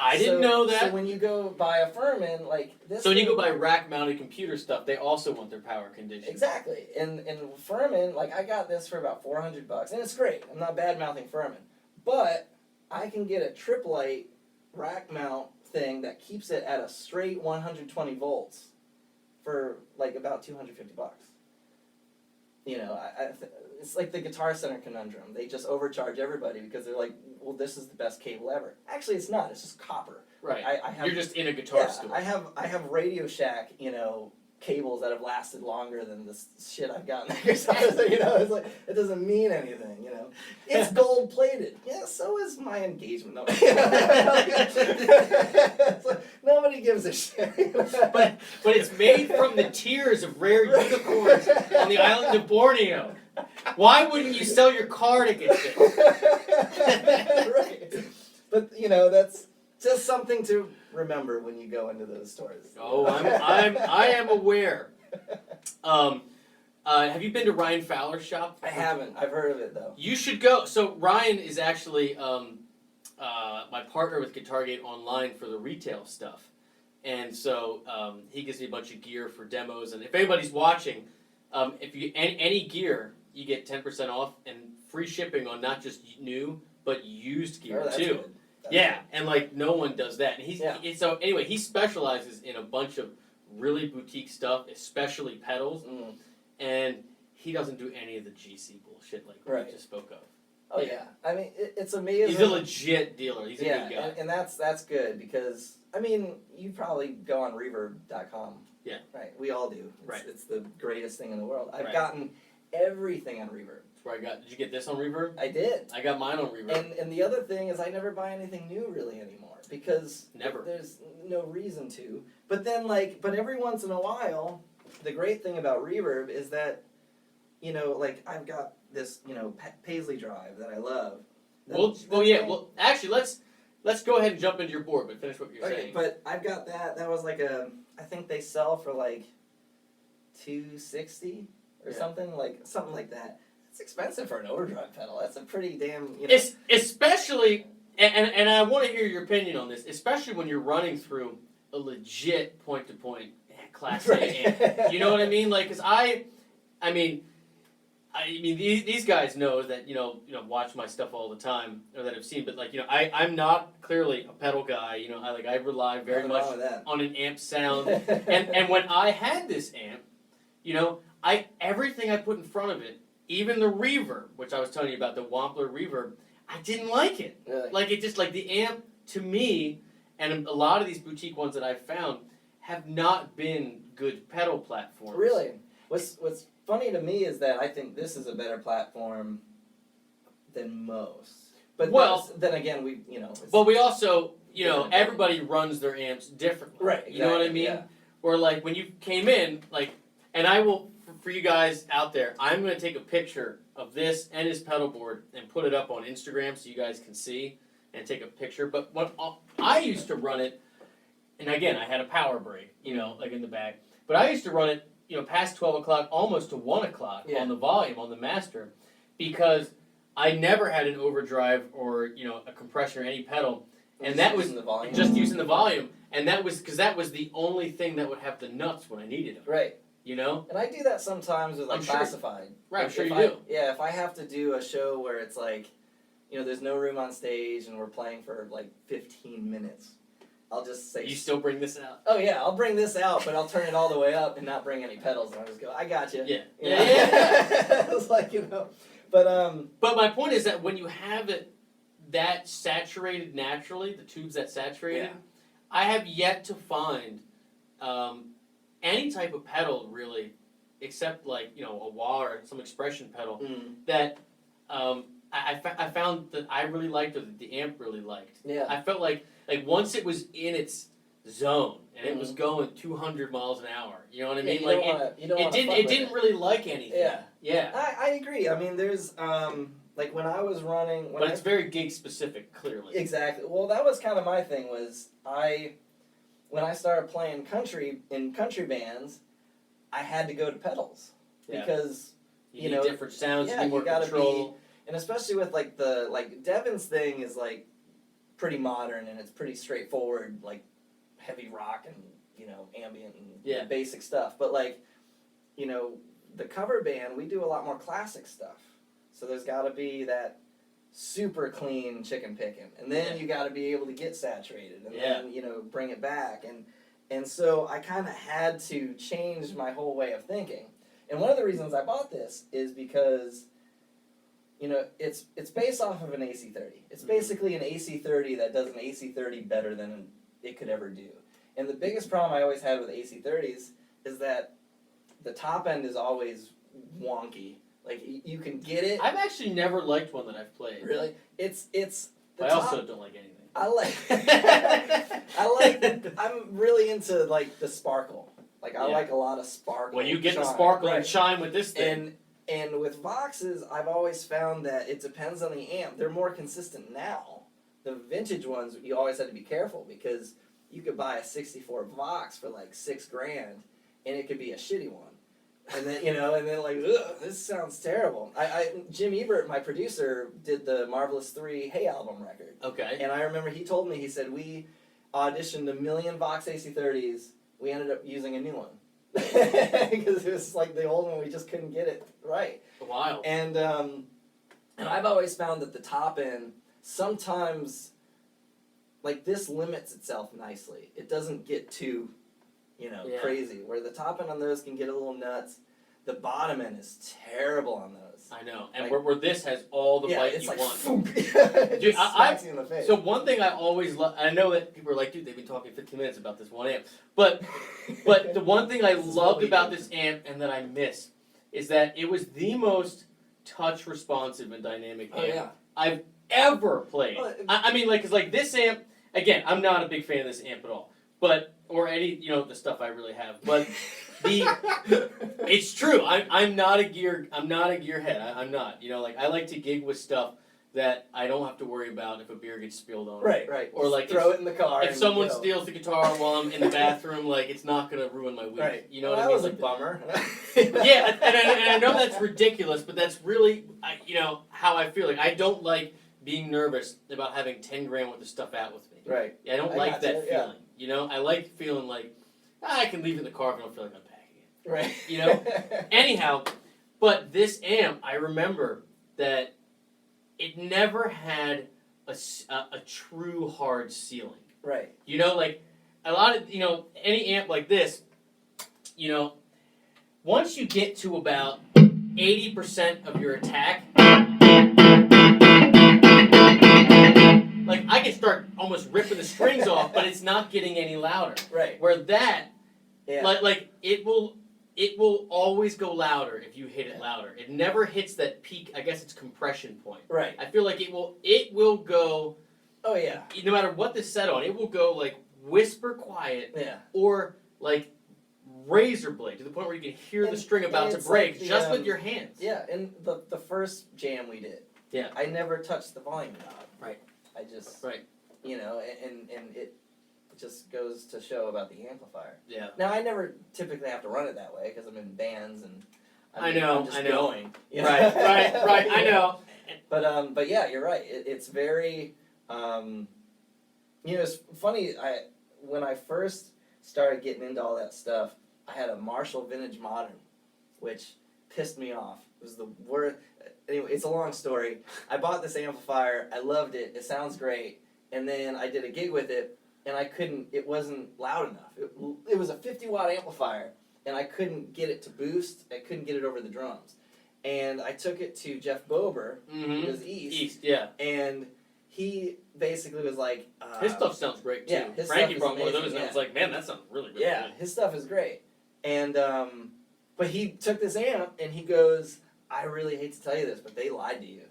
I didn't know that. So when you go buy a Furman, like this. So when you go buy rack-mounted computer stuff, they also want their power conditioned. Exactly, and Furman, like I got this for about $400, and it's great. I'm not bad mouthing Furman, but I can get a trip light rack mount thing that keeps it at a straight 120 volts for like about $250. You know, it's like the Guitar Center conundrum. They just overcharge everybody because they're like, well, this is the best cable ever. Actually, it's not. It's just copper. Right. I have, You're just in a guitar yeah, store. I have Radio Shack, you know, cables that have lasted longer than this shit I've gotten. So, you know, it's like it doesn't mean anything. You know, it's gold plated. Yeah, so is my engagement. No. It's like, nobody gives a shit. But it's made from the tears of rare unicorns on the island of Borneo. Why wouldn't you sell your car to get this? Right. But you know, that's just something to remember when you go into those stores. Oh, I am aware. Have you been to Ryan Fowler's shop? I haven't. I've heard of it though. You should go. So Ryan is actually my partner with GuitarGate Online for the retail stuff, and so he gives me a bunch of gear for demos. And if anybody's watching, if you any gear, you get 10% off and free shipping on not just new but used gear that's too. good. That's Yeah, good. and like no one does that. And so anyway, he specializes in a bunch of really boutique stuff, especially pedals, and he doesn't do any of the GC bullshit like we just spoke of. Oh yeah, I mean it's amazing. He's a legit dealer. He's a good guy. And that's good because I mean you probably go on Reverb.com. Yeah. Right. We all do. Right. It's the greatest thing in the world. I've Right. gotten everything on Reverb. That's where I got. Did you get this on Reverb? I did. I got mine on Reverb. And the other thing is I never buy anything new really anymore because Never. There's no reason to. But then but every once in a while, the great thing about Reverb is that, you know, like I've got this, you know, Paisley drive that I love. Well, actually, let's go ahead and jump into your board, but finish what you're saying. But I've got that. That was like I think they sell for like $260 or something like that. It's expensive for an overdrive pedal. That's a pretty damn, you know. Especially, and I want to hear your opinion on this, especially when you're running through a legit point-to-point Class A amp. You know what I mean? Like, 'cause I mean, these guys know that you know watch my stuff all the time or that I've seen, but like I'm not clearly a pedal guy. You know, I rely very much on an amp sound, and when I had this amp, you know, everything I put in front of it, even the reverb, which I was telling you about, the Wampler reverb, I didn't like it. Really? Like it just like the amp to me, and a lot of these boutique ones that I've found have not been good pedal platforms. Really? What's funny to me is that I think this is a better platform than most. But then again, we also, you know, everybody runs their amps differently. Right. Exactly, you know what I mean? Yeah. Or like when you came in, like, and I will, for you guys out there, I'm going to take a picture of this and his pedal board and put it up on Instagram so you guys can see and take a picture. But when I used to run it, and again, I had a power break, you know, like in the back. But I used to run it, you know, past 12 o'clock, almost to 1 o'clock on the volume, on the master, because I never had an overdrive or, you know, a compression or any pedal. And that was just using the volume. And that was because that was the only thing that would have the nuts when I needed them. Right. You know? And I do that sometimes with like classified. Right, I'm sure you do. Yeah, if I have to do a show where it's like, you know, there's no room on stage and we're playing for like 15 minutes. I'll just say... You still bring this out? Oh yeah, I'll bring this out, but I'll turn it all the way up and not bring any pedals, and I'll just go, I got you. Yeah. Yeah. It's like, you know, but my point is that when you have it that saturated naturally, the tube's that saturated, I have yet to find any type of pedal really, except like, you know, a wah or some expression pedal, that I found that I really liked or that the amp really liked. Yeah. I felt like once it was in its zone and it was going 200 miles an hour, you know what I mean? It didn't really like anything. Yeah. Yeah. I agree. I mean, there's like when I was running, but it's very gig specific, clearly. Exactly. Well, that was kind of my thing. Was when I started playing country in country bands, I had to go to pedals because you need different sounds, you need more gotta control. And especially with like Devin's thing is like pretty modern and it's pretty straightforward, like heavy rock and ambient and basic stuff. But like, the cover band, we do a lot more classic stuff. So there's got to be that super clean chicken picking, and then you got to be able to get saturated, and then bring it back, and so I kind of had to change my whole way of thinking. And one of the reasons I bought this is because it's based off of an AC30. It's basically an AC30 that does an AC30 better than it could ever do. And the biggest problem I always had with AC30s is that the top end is always wonky. Like, you can get it. I've actually never liked one that I've played. Really? It's the I top, also don't like anything. I'm really into, like, the sparkle. Like, I like a lot of sparkle. When you get the sparkle and shine with this thing. And with Voxes, I've always found that it depends on the amp. They're more consistent now. The vintage ones, you always had to be careful because you could buy a 64 Vox for like $6,000 and it could be a shitty one. And then, like, ugh, this sounds terrible. Jim Ebert, my producer, did the Marvelous 3 Hey album record. Okay. And I remember he told me, he said, we auditioned 1 million Vox AC30s. We ended up using a new one. Because it was like the old one, we just couldn't get it right. Wow. And I've always found that the top end, sometimes, like, this limits itself nicely. It doesn't get too crazy, where the top end on those can get a little nuts. The bottom end is terrible on those. I know, and like, where this has all the bite it's you like, want. Dude, smacks you in the face. So one thing I always love, I know that people are like, dude, they've been talking 15 minutes about this one amp, but the one thing I loved about this amp and that I miss is that it was the most touch responsive and dynamic amp I've ever played. I mean, like, 'cause like this amp, again, I'm not a big fan of this amp at all, but or any the stuff I really have, but it's true. I'm not a gearhead. I'm not. Like, I like to gig with stuff that I don't have to worry about if a beer gets spilled on it. Right. Or like throw it in the car. If someone steals the guitar while I'm in the bathroom, like, it's not gonna ruin my week. Right. You know what I that mean? was Like, a bummer. yeah, and I know that's ridiculous, but that's really how I feel. Like, I don't like being nervous about having 10 grand worth of stuff out with me. Right. I don't like that feeling. I like feeling like I can leave it in the car if I don't feel like unpacking it. Right. Anyhow, but this amp, I remember that it never had a true hard ceiling. Right. Like a lot of, any amp like this, once you get to about 80% of your attack, like, I can start almost ripping the strings off, but it's not getting any louder. Right. Where that, like it will always go louder if you hit it louder. It never hits that peak. I guess it's compression point. Right. I feel like it will go. Oh yeah. No matter what this set on, it will go like whisper quiet. Yeah. Or like razor blade to the point where you can hear the string about to break just with your hands. Yeah, and the first jam we did. Yeah. I never touched the volume knob. Right. I just, right. And it just goes to show about the amplifier. Yeah. Now, I never typically have to run it that way because I'm in bands and I'm just going. Right, I know. But yeah, you're right. It's very, it's funny. When I first started getting into all that stuff, I had a Marshall Vintage Modern, which pissed me off. It was the worst. Anyway, it's a long story. I bought this amplifier. I loved it. It sounds great. And then I did a gig with it, and it wasn't loud enough. It was a 50-watt amplifier, and I couldn't get it to boost. I couldn't get it over the drums. And I took it to Jeff Bober, who does East. Yeah. And he basically was like... his stuff sounds great, too. Yeah, Frankie brought one of those, and I was like, man, that sounds really, really good. Yeah, his stuff is great. And, but he took this amp, and he goes... I really hate to tell you this, but they lied to you.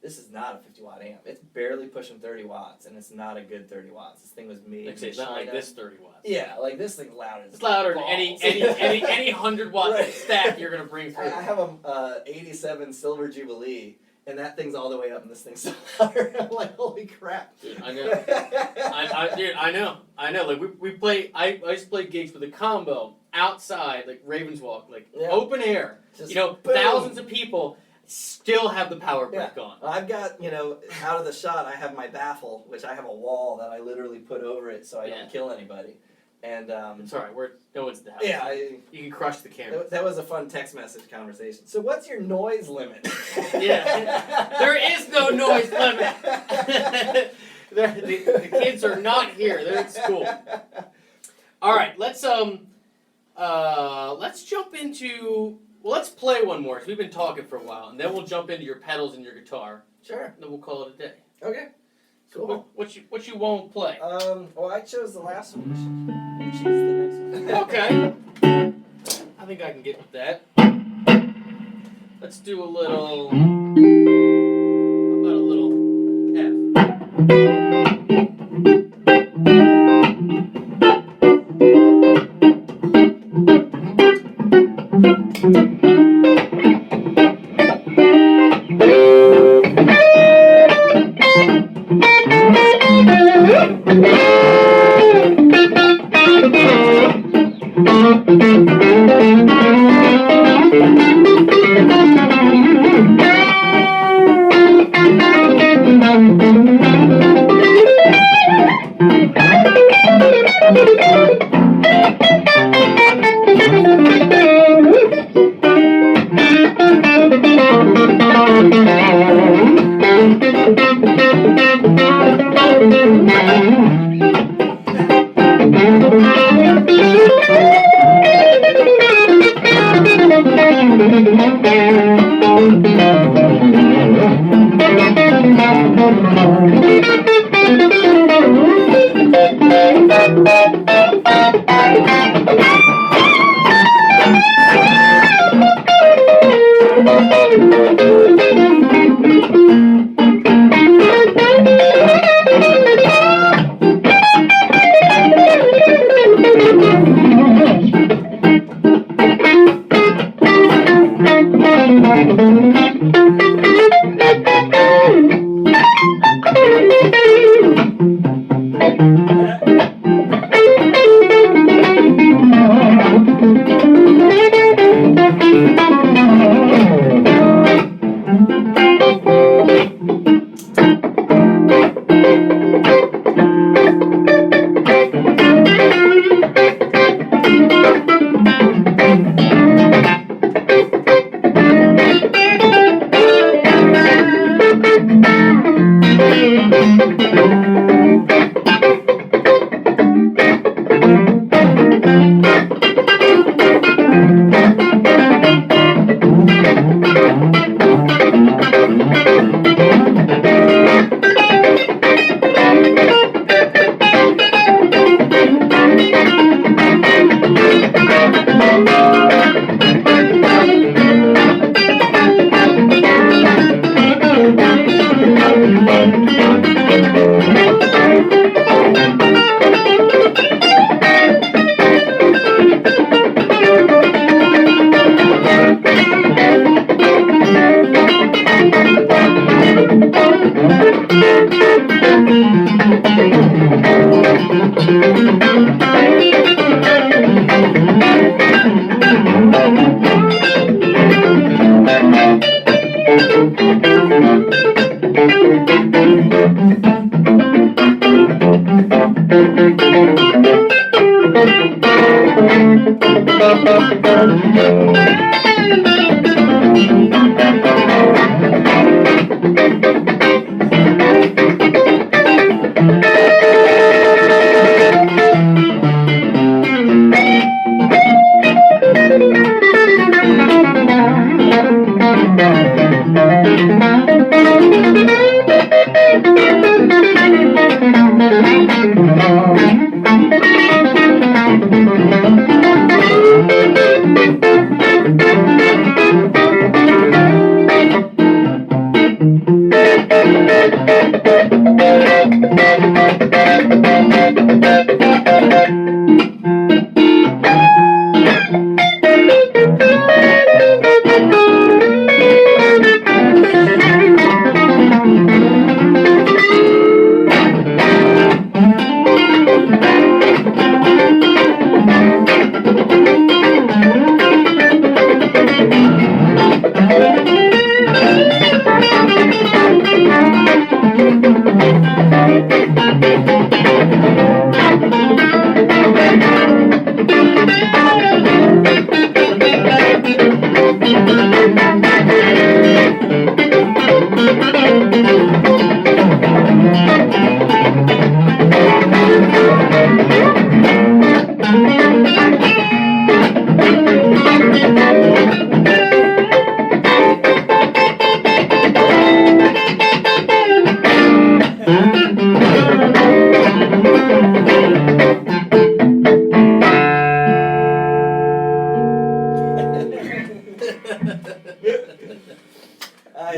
This is not a 50-watt amp. It's barely pushing 30 watts, and it's not a good 30 watts. This thing was made in China. It's not like this 30 watts. Yeah, like this thing's loud as it's louder balls. than any 100-watt stack you're going to bring through. I have a 87 Silver Jubilee, and that thing's all the way up, and this thing's so louder. I'm like, holy crap. Dude, I know. Dude, I know. Like, we play, I used to play gigs with a combo outside, like Ravenswalk, like open air. Just thousands of people. still have the power brick on. I've got, out of the shot, I have my baffle, which I have a wall that I literally put over it so I don't kill anybody. And it's all right. No one's at the house. Yeah, you can crush the camera. That was a fun text message conversation. So, what's your noise limit? Yeah, there is no noise limit. the kids are not here. They're at school. All right, let's jump into. Well, let's play one more because we've been talking for a while, and then we'll jump into your pedals and your guitar. Sure. And then we'll call it a day. Okay. Cool. What you won't play? Well, I chose the last one. You choose the next one. Okay. I think I can get with that. Let's do a little. How about a little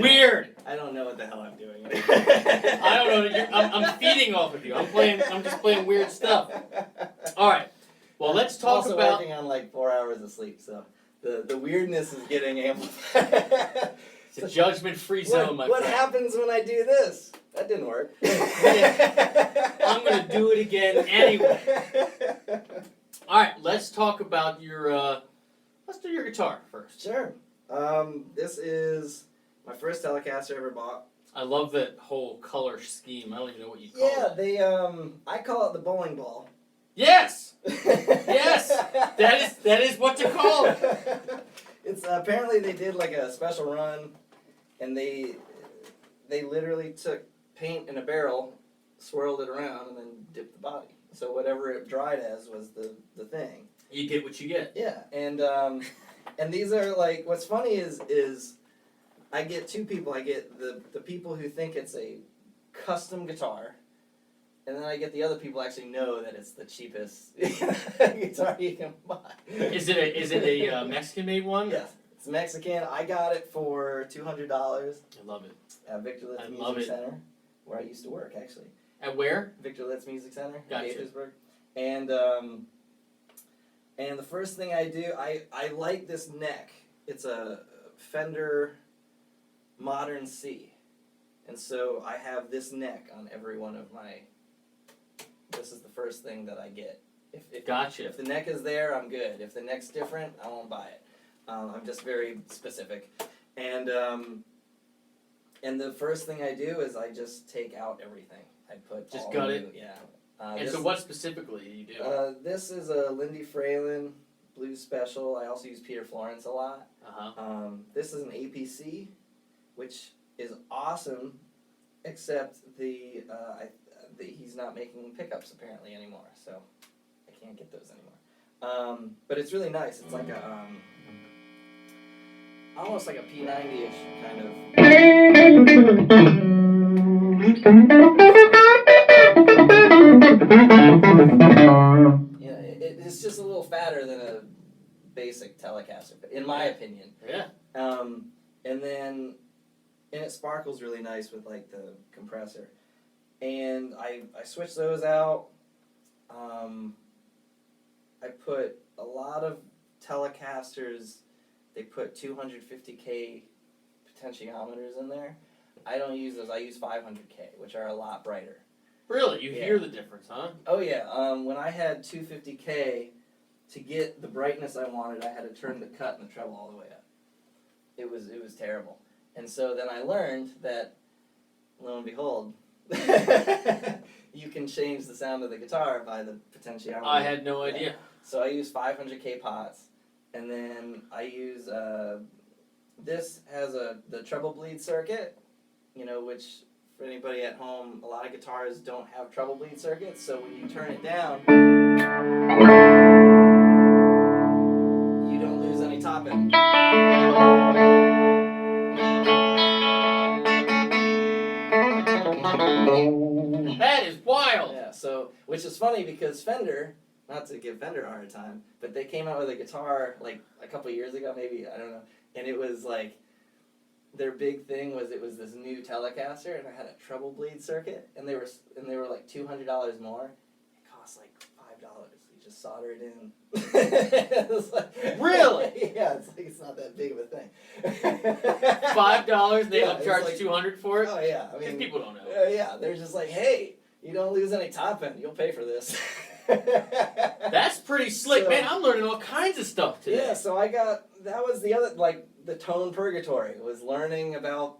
Weird. I don't know what the hell I'm doing. I don't know. I'm feeding off of you. I'm just playing weird stuff. All right. Well, let's talk also about. working on like 4 hours of sleep, so the weirdness is getting amplified. It's a judgment-free zone, my what friend. happens when I do this? That didn't work. I'm gonna do it again anyway. All right. Let's talk about your. Let's do your guitar first. Sure. This is my first Telecaster I ever bought. I love that whole color scheme. I don't even know what you call it. Yeah, I call it the bowling ball. Yes. Yes. That is what to call it. It's apparently they did like a special run, and they literally took paint in a barrel, swirled it around, and then dipped the body. So whatever it dried as was the thing. You get what you get. Yeah, and these are like, what's funny is I get two people. I get the people who think it's a custom guitar, and then I get the other people who actually know that it's the cheapest guitar you can buy. Is it a Mexican-made one? Yes, it's Mexican. I got it for $200 I love it. at Victor Litz I love Music it. Center, where I used to work actually. At where? Victor Litz Music Center Gotcha. in Gaithersburg. And the first thing I do, I like this neck. It's a Fender Modern C. And so I have this neck on every one of my, this is the first thing that I get. Gotcha. If the neck is there, I'm good. If the neck's different, I won't buy it. I'm just very specific. And the first thing I do is I just take out everything. I put Just all gut new, it? Yeah. And so what specifically do you do? This is a Lindy Fralin Blues Special. I also use Peter Florence a lot. Uh-huh. This is an APC, which is awesome, except he's not making pickups apparently anymore, so I can't get those anymore. But it's really nice. It's like a almost like a P90-ish kind of. Yeah, it's just a little fatter than a basic Telecaster, in my opinion. Yeah. And it sparkles really nice with like the compressor. And I switched those out. I put a lot of Telecasters, they put 250K potentiometers in there. I don't use those, I use 500K, which are a lot brighter. Really? You Yeah. hear the difference, huh? Oh yeah, when I had 250K, to get the brightness I wanted, I had to turn the cut and the treble all the way up. It was terrible. And so then I learned that, lo and behold, you can change the sound of the guitar by the potentiometer. I had no idea. Yeah. So I use 500K pots, and then I use, this has the treble bleed circuit, which for anybody at home, a lot of guitars don't have treble bleed circuits, so when you turn it down, you don't lose any top end. That is wild. Yeah, so, which is funny because Fender, not to give Fender a hard time, but they came out with a guitar like a couple years ago, maybe, I don't know, and it was like, their big thing was it was this new Telecaster, and I had a treble bleed circuit, and they were like $200 more. It cost like $5. You just solder it in. It was like, Really? Yeah, it's not that big of a thing. $5, they Yeah, upcharge it's like- $200 for it? Oh yeah, I Because mean, people don't know. yeah, they're just like, hey, you don't lose any top end, you'll pay for this. That's pretty slick. So- Man, I'm learning all kinds of stuff today. Yeah, so that was the other, like, the tone purgatory, was learning about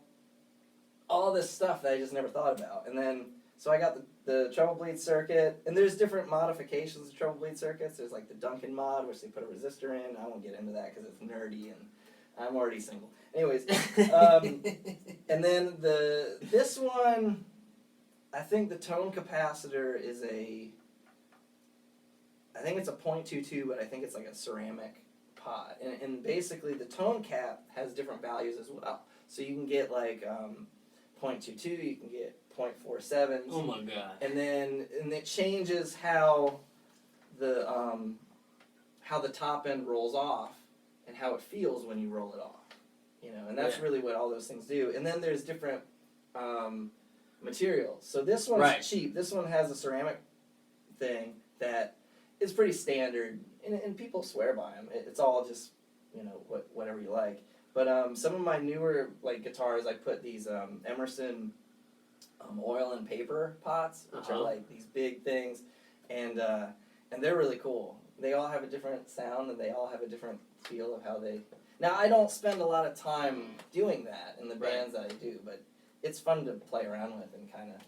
all this stuff that I just never thought about. And then, so I got the treble bleed circuit, and there's different modifications of treble bleed circuits. There's like the Duncan mod, which they put a resistor in. I won't get into that because it's nerdy, I'm already single. Anyways, and then this one, I think the tone capacitor is I think it's a .22, but I think it's like a ceramic pot. And basically the tone cap has different values as well. So you can get like .22, you can get .47. Oh my god. And it changes how the top end rolls off and how it feels when you roll it off. You know, and that's really what all those things do. And then there's different materials. So this one's cheap. This one has a ceramic thing that is pretty standard, and people swear by them. It's all just, you know, whatever you like. But some of my newer like guitars, I put these Emerson oil and paper pots, which are like these big things, and they're really cool. They all have a different sound, and they all have a different feel of how they. Now, I don't spend a lot of time doing that in the bands that I do, but it's fun to play around with and kind of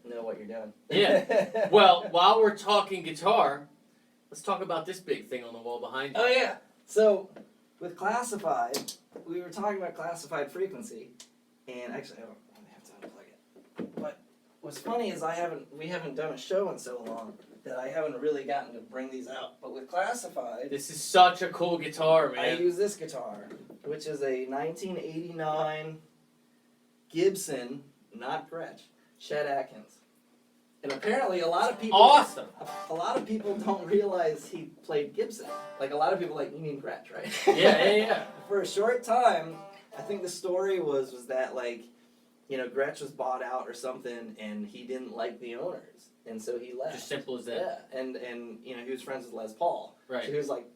know what you're doing. Yeah. Well, while we're talking guitar, let's talk about this big thing on the wall behind you. Oh, yeah. So, with classified, we were talking about classified frequency, and actually, I don't have to unplug it. But what's funny is we haven't done a show in so long that I haven't really gotten to bring these out. But with classified, this is such a cool guitar, man. I use this guitar, which is a 1989 Gibson, not Gretsch, Chet Atkins. And apparently a lot of people awesome. A lot of people don't realize he played Gibson. Like a lot of people are like, you mean Gretsch, right? Yeah. For a short time, I think the story was that like, you know, Gretsch was bought out or something and he didn't like the owners. And so he left. Just simple as that. Yeah. And you know, he was friends with Les Paul. Right. So he was like,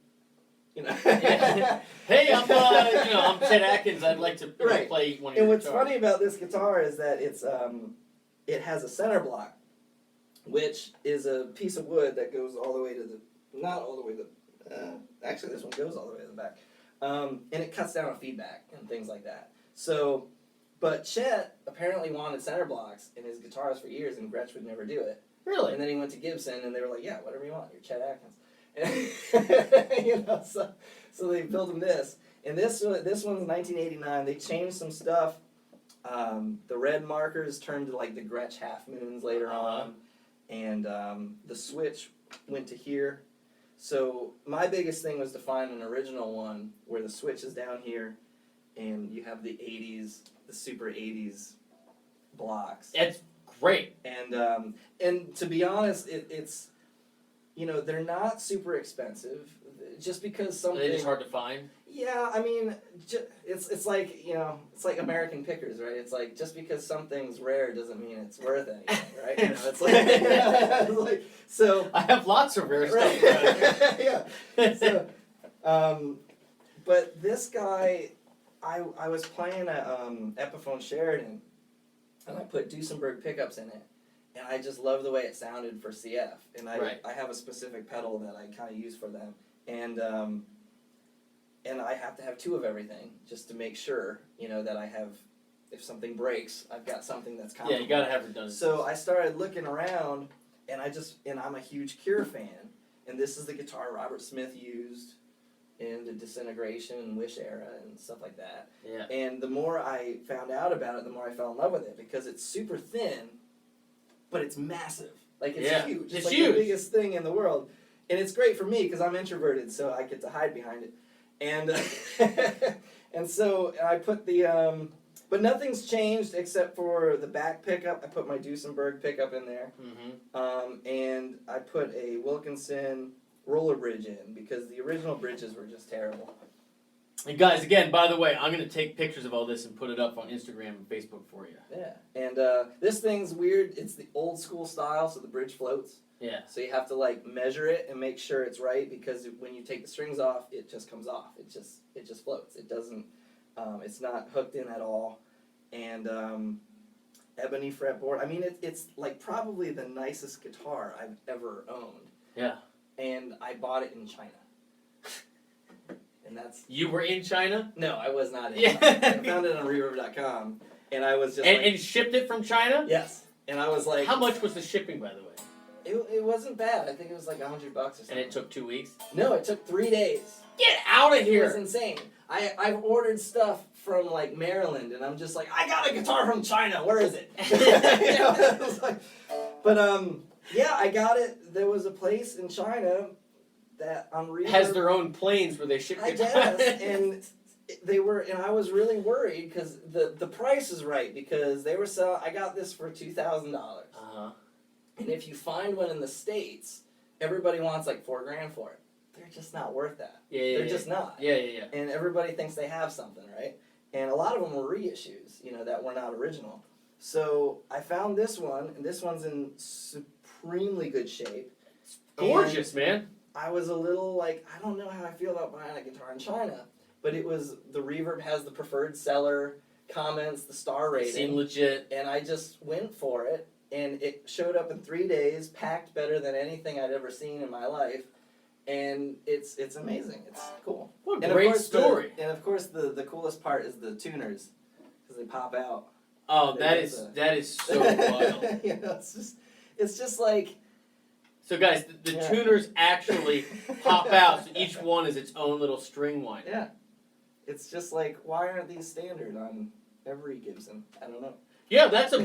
you know. Hey, I'm Chet Atkins. I'd like to play one of your And what's guitars. funny about this guitar is that it has a center block, which is a piece of wood that goes all the way to not all the way to actually this one goes all the way to the back. And it cuts down on feedback and things like that. So, but Chet apparently wanted center blocks in his guitars for years, and Gretsch would never do it. Really? And then he went to Gibson, and they were like, yeah, whatever you want, you're Chet Atkins. And, you know, so they built him this. And this one's 1989. They changed some stuff. The red markers turned to like the Gretsch half moons later on. And the switch went to here. So my biggest thing was to find an original one where the switch is down here and you have the 80s, the super 80s blocks. That's great. And to be honest, it's, you know, they're not super expensive. Just because something... Are they just hard to find? Yeah, I mean, it's like, you know, it's like American Pickers, right? It's like, just because something's rare doesn't mean it's worth anything, right? You know, it's like, it's like so... I have lots of rare stuff. Yeah. So, but this guy, I was playing at Epiphone Sheridan, and I put Duesenberg pickups in it, and I just love the way it sounded for CF. And I have a specific pedal that I kind of use for them. And I have to have two of everything just to make sure, you know, that I have, if something breaks, I've got something that's comfortable. Yeah, you gotta have redundancy. So I started looking around, and I'm a huge Cure fan, and this is the guitar Robert Smith used in the Disintegration and Wish era and stuff like that. Yeah. And the more I found out about it, the more I fell in love with it, because it's super thin, but it's massive. Like, it's huge. It's like huge. The biggest thing in the world. And it's great for me, because I'm introverted, so I get to hide behind it. And and so I put the but nothing's changed except for the back pickup. I put my Duesenberg pickup in there, and I put a Wilkinson roller bridge in because the original bridges were just terrible. And guys, again, by the way, I'm gonna take pictures of all this and put it up on Instagram and Facebook for you. Yeah, and this thing's weird. It's the old school style, so the bridge floats. Yeah. So you have to like measure it and make sure it's right, because when you take the strings off, it just comes off. It just floats. It doesn't. It's not hooked in at all. And ebony fretboard. I mean, it's like probably the nicest guitar I've ever owned. Yeah. And I bought it in China. And that's. You were in China? No, I was not in Yeah. China. I found it on reverb.com, and I was just. And shipped it from China? Yes. And I was like. How much was the shipping, by the way? It wasn't bad. I think it was like $100 or something. And it took 2 weeks? No, it took 3 days. Get out of It was here! insane. I've ordered stuff from like Maryland, and I'm just like, I got a guitar from China. Where is it? You know, it was like, but yeah, I got it. There was a place in China that on Reverb Has their own planes where they ship I guitars. guess, and they were, and I was really worried because the price is right because they were selling. I got this for $2,000, and if you find one in the States, everybody wants like $4,000 for it. They're just not worth that. Yeah, They're just not. Yeah. And everybody thinks they have something, right? And a lot of them were reissues, you know, that were not original. So I found this one, and this one's in supremely good shape. Gorgeous, man. I was a little like, I don't know how I feel about buying a guitar in China, but it was, the Reverb has the preferred seller comments, the star rating. Seemed legit. And I just went for it, and it showed up in 3 days, packed better than anything I'd ever seen in my life. And it's amazing. It's cool. What a great story. And of course, the coolest part is the tuners, because they pop out. Oh, that is so wild. You know, it's just like. So guys, the tuners actually pop out, so each one is its own little string winder. Yeah. It's just like, why aren't these standard on every Gibson? I don't know. Yeah, that's a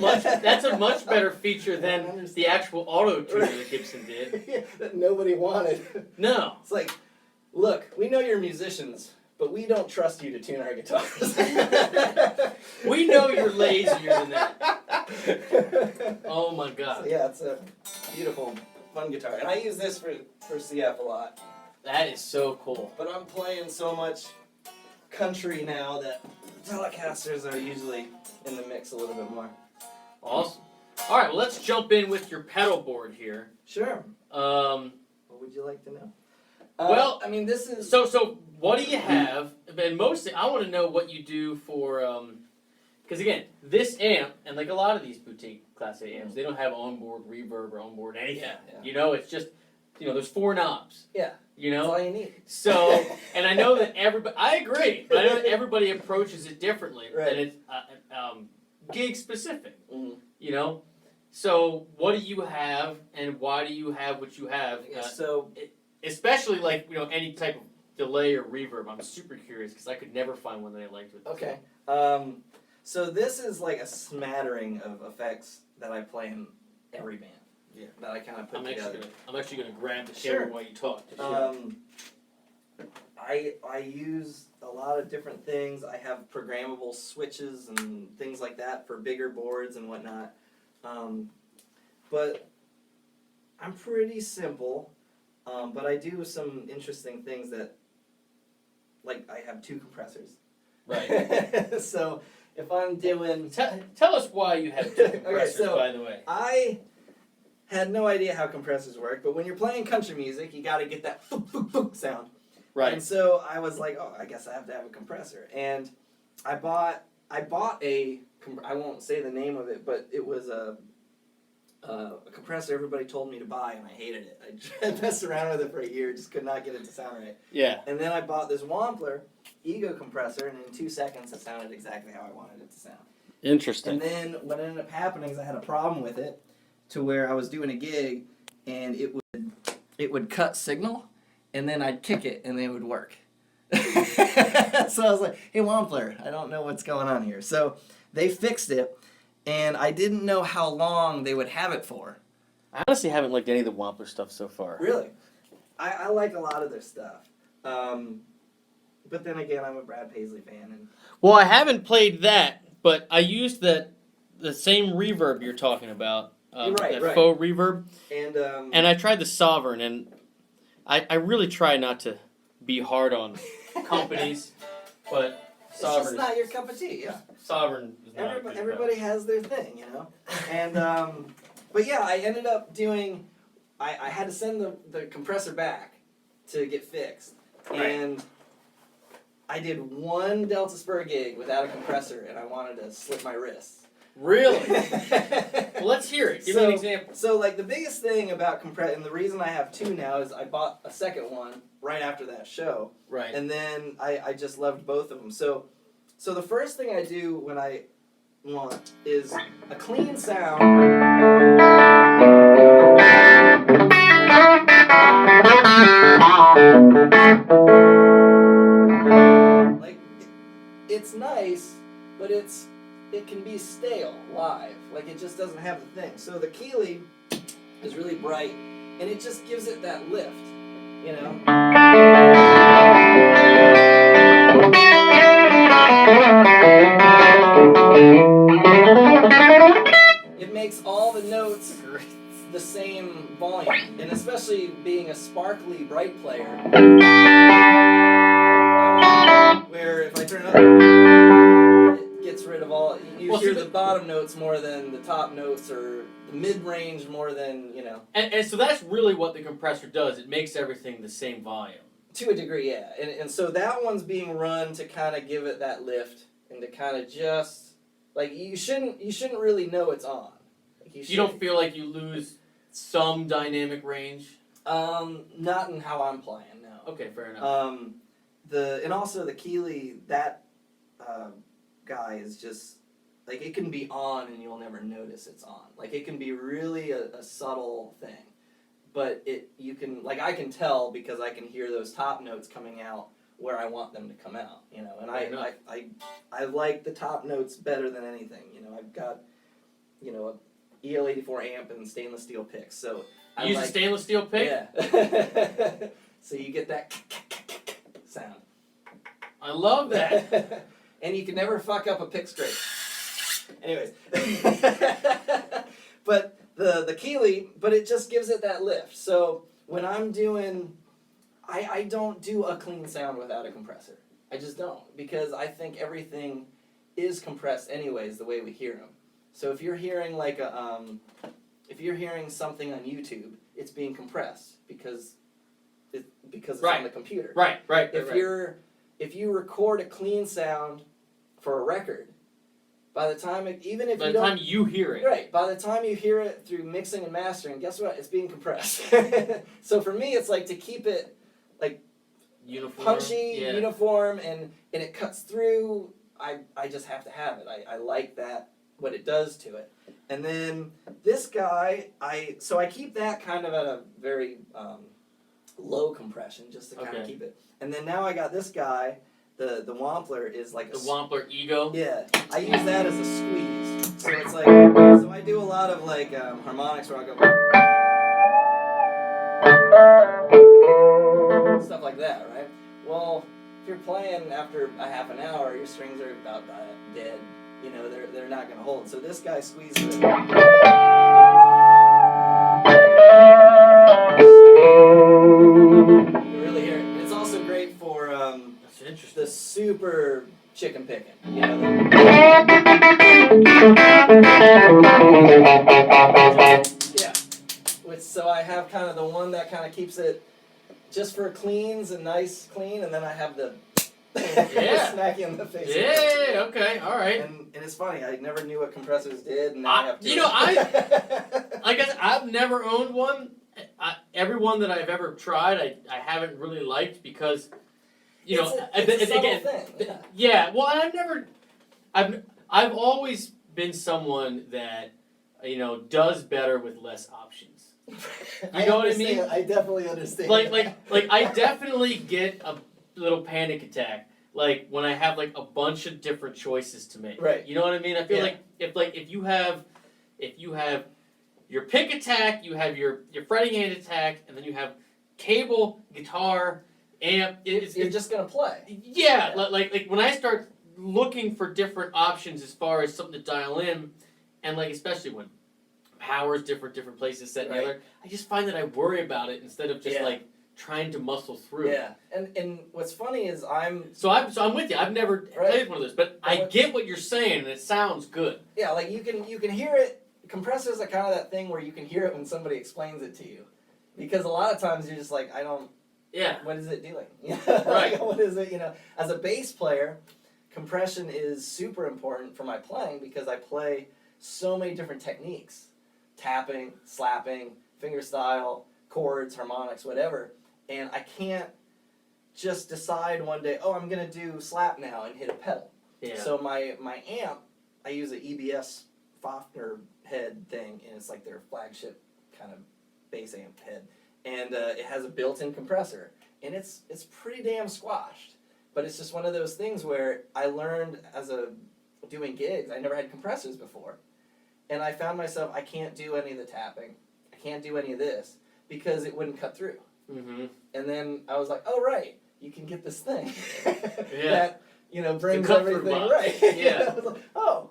much better feature than the actual auto tuner that Gibson did. Yeah, that nobody wanted. No. It's like, look, we know you're musicians, but we don't trust you to tune our guitars. We know you're lazier than that. Oh my God. So yeah, it's a beautiful, fun guitar. And I use this for CF a lot. That is so cool. But I'm playing so much country now that Telecasters are usually in the mix a little bit more. Awesome. All right, well, let's jump in with your pedal board here. Sure. What would you like to know? Well, I mean, this is... So what do you have? And mostly, I want to know what you do for... Because, again, this amp, and like a lot of these boutique Class A amps, they don't have onboard reverb or onboard anything. Yeah. You know, it's just, there's 4 knobs. Yeah. You know? That's all you need. So, and I know that everybody... I agree. But I know that everybody approaches it differently. Right. And it's gig-specific. Mm-hmm. You know? So, what do you have, and why do you have what you have? Especially, like, any type of delay or reverb. I'm super curious, because I could never find one that I liked with this. Okay. So this is like a smattering of effects that I play in every band. Yeah. That I kind of put together. I'm actually gonna grab the camera while you talk. I use a lot of different things. I have programmable switches and things like that for bigger boards and whatnot. But I'm pretty simple. But I do some interesting things that, like, I have 2 compressors. Right. So if I'm doing... Tell us why you have 2 compressors, by the way. I had no idea how compressors work, but when you're playing country music, you got to get that sound. Right. And so I was like, I guess I have to have a compressor. And I bought a... I won't say the name of it, but it was a compressor everybody told me to buy, and I hated it. I messed around with it for a year, just could not get it to sound right. Yeah. And then I bought this Wampler Ego compressor, and in 2 seconds it sounded exactly how I wanted it to sound. Interesting. And then what ended up happening is I had a problem with it, to where I was doing a gig, and it would cut signal, and then I'd kick it, and it would work. So I was like, hey, Wampler, I don't know what's going on here. So they fixed it. And I didn't know how long they would have it for. I honestly haven't liked any of the Wampler stuff so far. Really? I like a lot of their stuff. But then again, I'm a Brad Paisley fan. Well, I haven't played that, but I used the same reverb you're talking about. That faux reverb. And I tried the Sovereign, and I really try not to be hard on companies, but... It's just not your cup of tea, yeah. Sovereign is not everybody has their thing, And, but yeah, I ended up doing, I had to send the compressor back to get fixed. Right. And I did 1 Delta Spur gig without a compressor, and I wanted to slip my wrists. Really? Well, let's hear it. Give me an example. So, like, the biggest thing about compressor, and the reason I have 2 now is I bought a second one right after that show. Right. And then I just loved both of them. So the first thing I do when I want is a clean sound. be stale live. Like it just doesn't have the thing. So the Keeley is really bright, and it just gives it that lift, you know. It makes all the notes the same volume, and especially being a sparkly bright player, where if I turn it up, it gets rid of all. You hear the bottom notes more than the top notes, or the mid-range more than, you know. And so that's really what the compressor does. It makes everything the same volume. To a degree, yeah. And so that one's being run to kind of give it that lift, and to kind of just, like, you shouldn't really know it's on. Like you don't feel like you lose some dynamic range? Not in how I'm playing, no. Okay, fair enough. And also the Keeley, that guy is just, like, it can be on and you'll never notice it's on. Like, it can be really a subtle thing. But you can, like, I can tell because I can hear those top notes coming out where I want them to come out, you know. And I like the top notes better than anything, you know. I've got, you know, a EL84 amp and stainless steel picks, so you use a stainless steel pick? Yeah. So you get that sound. I love that. And you can never fuck up a pick scrape. Anyways. But the Keeley, but it just gives it that lift. So when I'm doing, I don't do a clean sound without a compressor. I just don't, because I think everything is compressed anyways the way we hear them. So if you're hearing like if you're hearing something on YouTube, it's being compressed because it's on the computer. Right. If you record a clean sound for a record, by the time you hear it. Right. By the time you hear it through mixing and mastering, guess what? It's being compressed. So for me, it's like to keep it like uniform, punchy, uniform, and it cuts through. I just have to have it. I like that, what it does to it. And then this guy, so I keep that kind of at a very low compression just to kind of keep it. And then now I got this guy. The Wampler is like the Wampler Ego. Yeah, I use that as a squeeze. So it's like, so I do a lot of like harmonics where I'll go stuff like that, right? Well, if you're playing after a half an hour, your strings are about dead. You know, they're not gonna hold. So this guy squeezes it. You really hear it. And it's also great for the super chicken picking. You know, yeah. So I have kind of the one that kind of keeps it just for cleans and nice clean, and then I have the smack you in the face. Yeah. Okay. All right. And it's funny. I never knew what compressors did, and now I have two. You know, I guess I've never owned one. Every one that I've ever tried, I haven't really liked because, you know, it's a again, thing. Yeah. Well, I've always been someone that, you know, does better with less options. You know what I mean? I definitely understand. Like I definitely get a little panic attack, like when I have like a bunch of different choices to make. Right. You know what I mean? I feel like if you have your pick attack, you have your fretting hand attack, and then you have cable, guitar, amp. You're just gonna play. Yeah. Like when I start looking for different options as far as something to dial in, and like especially when power's different places set together, I just find that I worry about it instead of just like trying to muscle through. Yeah. And what's funny is I'm with you. I've never played one of those, but I get what you're saying, and it sounds good. Yeah, like you can hear it. Compressors are kind of that thing where you can hear it when somebody explains it to you, because a lot of times you're just like, I don't. Yeah. What is it doing? Right. What is it? You know, as a bass player, compression is super important for my playing because I play so many different techniques: tapping, slapping, fingerstyle, chords, harmonics, whatever. And I can't just decide one day, oh, I'm gonna do slap now and hit a pedal. Yeah. So my amp, I use an EBS Fofner head thing, and it's like their flagship kind of bass amp head, and it has a built-in compressor, and it's pretty damn squashed. But it's just one of those things where I learned as a doing gigs. I never had compressors before. And I found myself, I can't do any of the tapping. I can't do any of this because it wouldn't cut through. Mm-hmm. And then I was like, oh, right, you can get this thing Yeah. that, you know, brings cut through everything box. right. Yeah. I was like, oh,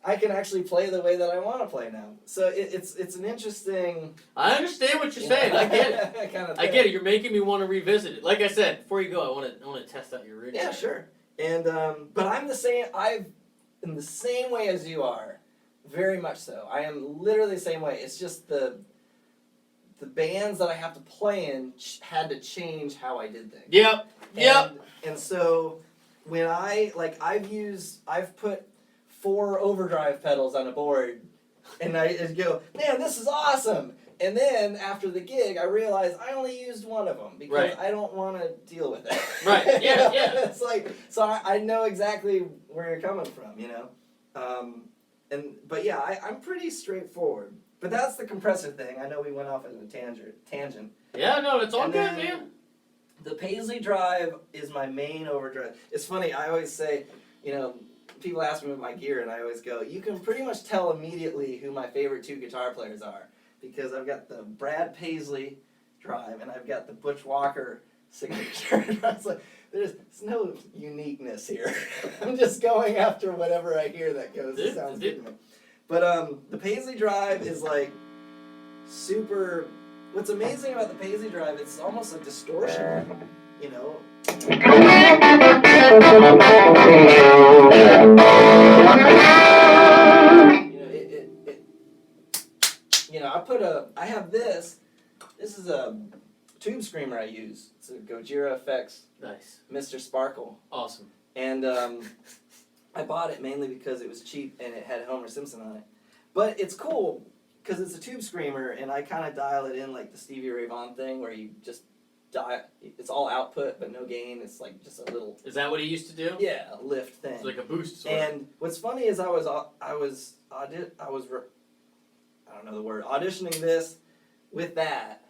I can actually play the way that I want to play now. So it's an interesting... I understand what you're saying. I get it. kind of I get it. You're making me want to revisit it. Like I said, before you go, I want to test out your rig. Yeah, sure. And but I'm the same. In the same way as you are, very much so. I am literally the same way. It's just the bands that I have to play in had to change how I did things. Yep. Yep. And so when I've put 4 overdrive pedals on a board, and I just go, man, this is awesome. And then after the gig, I realized I only used one of them because Right. I don't want to deal with it. Right. Yeah. Yeah. It's like, so I know exactly where you're coming from, you know. But yeah, I'm pretty straightforward. But that's the compressor thing. I know we went off on a tangent. Yeah. No, it's all And good, then- man. The Paisley Drive is my main overdrive. It's funny, I always say, you know, people ask me about my gear, and I always go, you can pretty much tell immediately who my favorite 2 guitar players are. Because I've got the Brad Paisley Drive, and I've got the Butch Walker signature. It's like, there's no uniqueness here. I'm just going after whatever I hear that goes, it sounds good to me. But the Paisley Drive is like super... What's amazing about the Paisley Drive, it's almost a distortion, you know. You know, I have this is a tube screamer I use. It's a Gojira Effects Nice. Mr. Sparkle. Awesome. And I bought it mainly because it was cheap and it had Homer Simpson on it. But it's cool because it's a tube screamer, and I kind of dial it in like the Stevie Ray Vaughan thing where you just it's all output but no gain. It's like just a little... Is that what he used to do? Yeah, a lift thing. It's like a boost sort of. And what's funny is I don't know the word, auditioning this with that,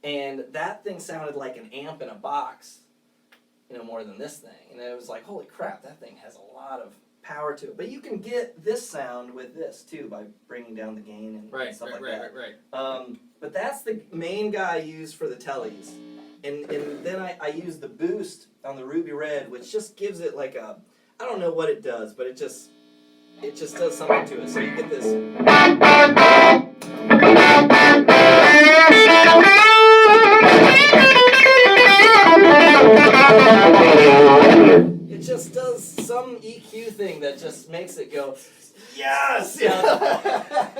and that thing sounded like an amp in a box, you know, more than this thing. And it was like, holy crap, that thing has a lot of power to it. But you can get this sound with this too by bringing down the gain and stuff like that. Right. But that's the main guy I use for the tellies. And then I use the boost on the Ruby Red, which just gives it like a, I don't know what it does, but it just does something to it. So you get this. It just does some EQ thing that just makes it go, yes!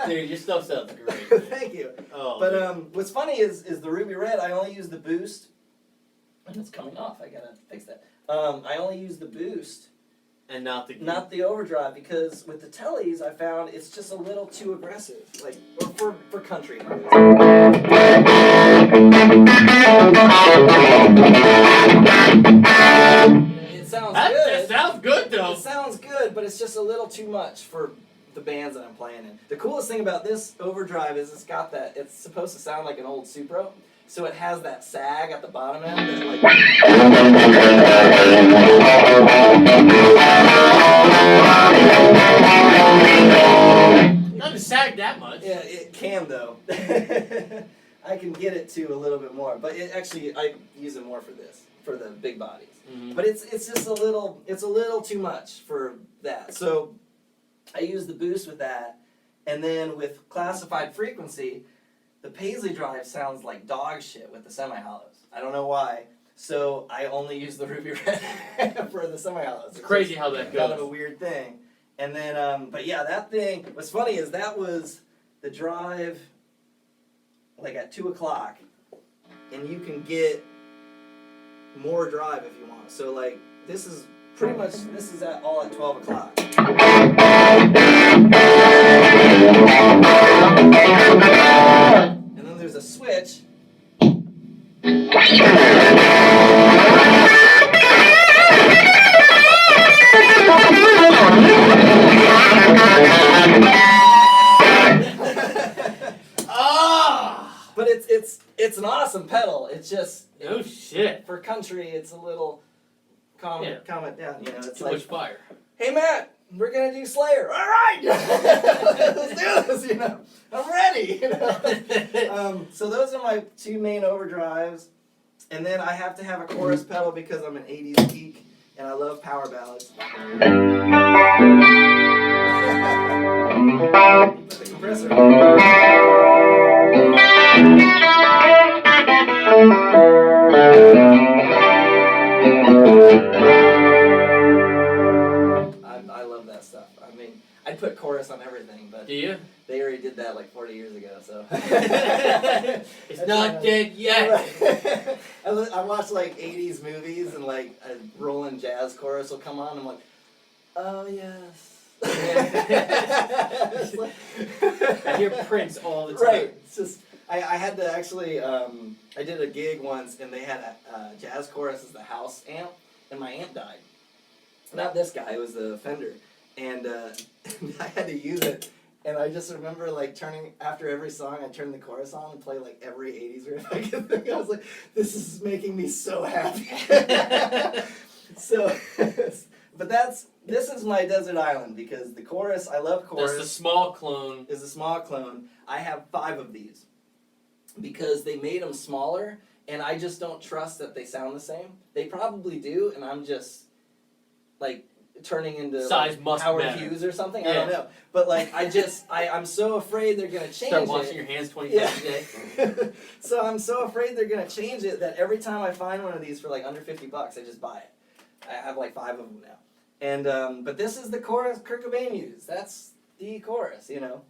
Dude, your stuff sounds great. Thank you. Oh, But what's funny is the Ruby Red, I only use the boost. And it's coming off, I gotta fix that. I only use the boost, and not the overdrive, because with the tellies I found it's just a little too aggressive, like for country. It sounds good. That sounds good though. It sounds good, but it's just a little too much for the bands that I'm playing in. The coolest thing about this overdrive is it's got that, it's supposed to sound like an old Supro, so it has that sag at the bottom end that like... Doesn't sag that much. Yeah, it can though. I can get it to a little bit more, but it actually, I use it more for this, for the big bodies. Mm-hmm. But it's just a little too much for that. So I use the boost with that, and then with classified frequency, the Paisley Drive sounds like dog shit with the semi-hollows. I don't know why. So I only use the Ruby Red for the semi-hollows. It's crazy how that goes. Kind of a weird thing. And then, but yeah, that thing, what's funny is that was the drive like at 2 o'clock, and you can get more drive if you want. So like, this is pretty much, this is all at 12 o'clock. And then there's a switch. But it's an awesome pedal. It's just No shit. for country. It's a little calm it down. You know, it's Too like, much fire. hey Matt, we're gonna do Slayer. All right, let's do this. You know, I'm ready. You know? So those are my two main overdrives, and then I have to have a chorus pedal because I'm an '80s geek and I love power ballads. Put the compressor on. I love that stuff. I mean, I'd put chorus on everything, but do you? They already did that like 40 years ago, so. It's not dead yet. I watch like 80s movies and like a rolling jazz chorus will come on and I'm like, oh yes. I hear Prince all the time. Right. It's just, I had to actually, I did a gig once and they had a jazz chorus as the house amp and my amp died. Not this guy, it was the Fender. And I had to use it. And I just remember like turning, after every song, I turned the chorus on and play like every 80s riff I could think. I was like, this is making me so happy. So, but this is my desert island because the chorus, I love chorus. That's the small clone. Is a small clone. I have 5 of these because they made them smaller and I just don't trust that they sound the same. They probably do and I'm just like turning into size like must Howard matter. Hughes or something. Yeah. I don't know. But like I'm so afraid they're gonna change Start it. washing your hands 20 Yeah. times a day. So I'm so afraid they're gonna change it that every time I find one of these for like under $50, I just buy it. I have like 5 of them now. And but this is the chorus Kurt Cobain used. That's the chorus, you know.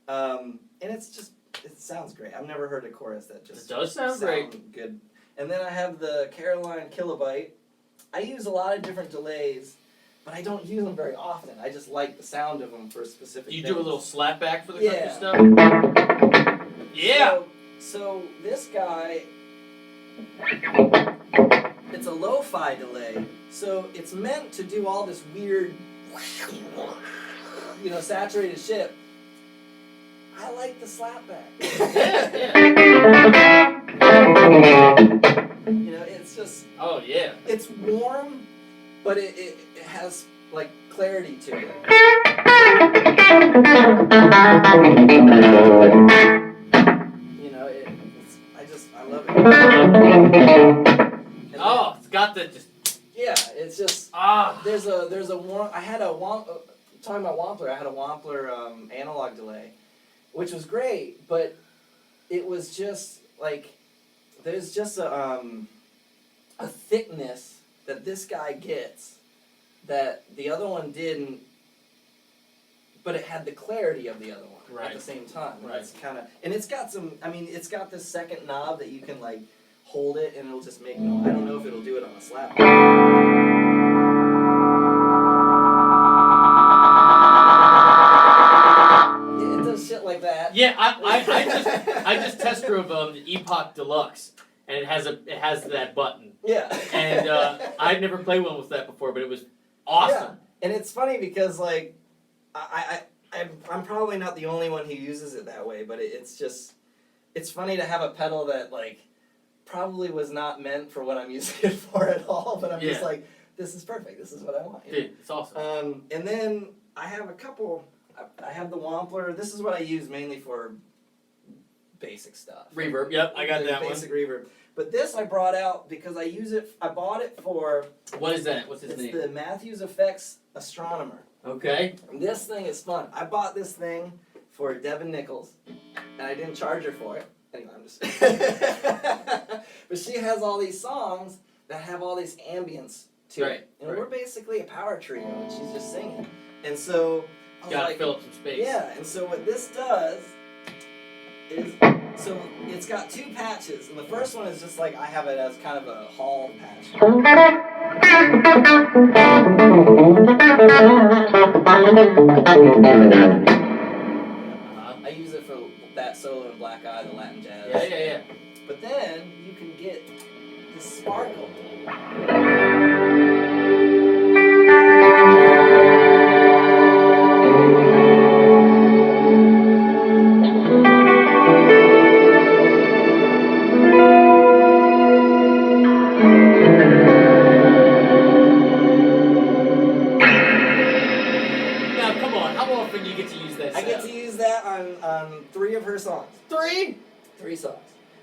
And it's just it sounds great. I've never heard a chorus that just It does sound great. good. And then I have the Caroline Kilobyte. I use a lot of different delays, but I don't use them very often. I just like the sound of them for specific You things. do a little slap back for the Yeah. country stuff? Yeah! So this guy, it's a lo-fi delay. So it's meant to do all this weird, you know, saturated shit. I like the slapback. Yeah. You know, it's just, Oh, yeah. it's warm, but it has like clarity to it. You know, I love it. And Oh, it's got the just. yeah, it's just there's a warm. Talking about Wampler, I had a Wampler analog delay, which was great, but it was just like there's just a thickness that this guy gets that the other one didn't, but it had the clarity of the other one at the same time. And it's and it's got some. I mean, it's got this second knob that you can like hold it and it'll just make. I don't know if it'll do it on a slap. Yeah, it does shit like that. Yeah, I just test drove the Epoch Deluxe, and it has that button. Yeah. And I'd never played one with that before, but it was awesome. Yeah. And it's funny because like I'm probably not the only one who uses it that way, but it's funny to have a pedal that like probably was not meant for what I'm using it for at all, but I'm just like, this is perfect. This is what I want. Dude, it's awesome. And then I have a couple. I have the Wampler. This is what I use mainly for basic stuff. Reverb. Yep, I got that one. Basic reverb. But this I brought out because I use it. I bought it for. What is that? What's his name? It's the Matthews Effects Astronomer. Okay. And this thing is fun. I bought this thing for Devin Nichols, and I didn't charge her for it. Anyway, I'm just. But she has all these songs that have all these ambience to it, and we're basically a power trio, and she's just singing. And so. Gotta fill up some space. Yeah, and so what this does is, so it's got 2 patches, and the first one is just like, I have it as kind of a hall patch. I use it for that solo in Black Eye, the Latin jazz. Yeah. But then you can get this sparkle. that on 3 of her songs. 3? 3 songs.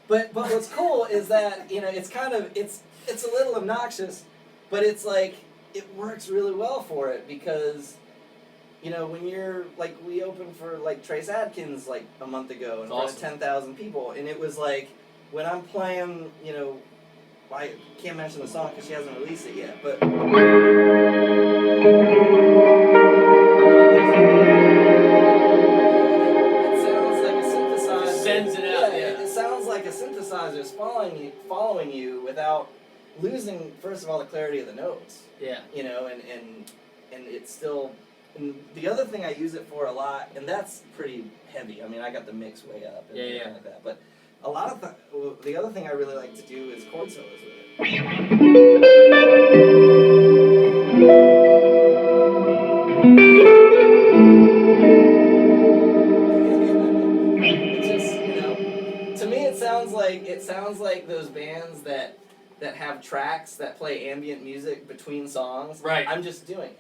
But what's cool is that, you know, it's kind of, it's a little obnoxious, but it's like, it works really well for it because, you know, when you're, like, we opened for, like, Trace Adkins, like, a month ago in front of 10,000 people, and it was like, when I'm playing, you know, I can't mention the song because she hasn't released it yet, but... synthesizer's following you without losing, first of all, the clarity of the notes. Yeah. You know, and it's still. And the other thing I use it for a lot, and that's pretty heavy. I mean, I got the mix way up and everything like that. But a lot of the other thing I really like to do is chord solos with it. It sounds like those bands that have tracks that play ambient music between songs. Right. I'm just doing it.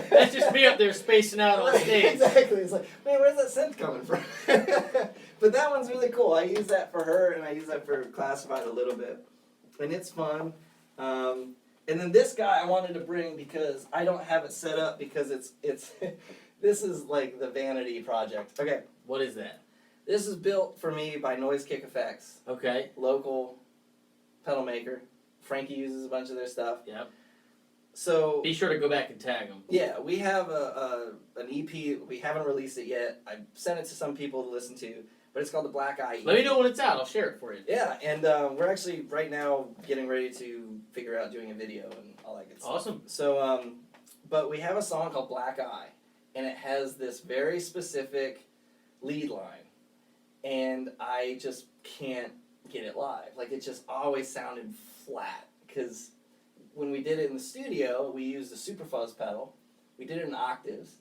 That's just me up there spacing out on stage. Exactly. It's like, man, where's that synth coming from? But that one's really cool. I use that for her, and I use that for Classified a little bit, and it's fun. And then this guy I wanted to bring because I don't have it set up because it's this is like the vanity project. Okay. What is that? This is built for me by Noise Kick Effects. Okay. Local pedal maker. Frankie uses a bunch of their stuff. Yep. So be sure to go back and tag them. Yeah, we have an EP. We haven't released it yet. I sent it to some people to listen to, but it's called the Black Eye EP. Let me know when it's out. I'll share it for you. Yeah, and we're actually right now getting ready to figure out doing a video and all that good stuff. Awesome. So, but we have a song called Black Eye, and it has this very specific lead line. And I just can't get it live. Like, it just always sounded flat. Because when we did it in the studio, we used a super fuzz pedal. We did it in octaves.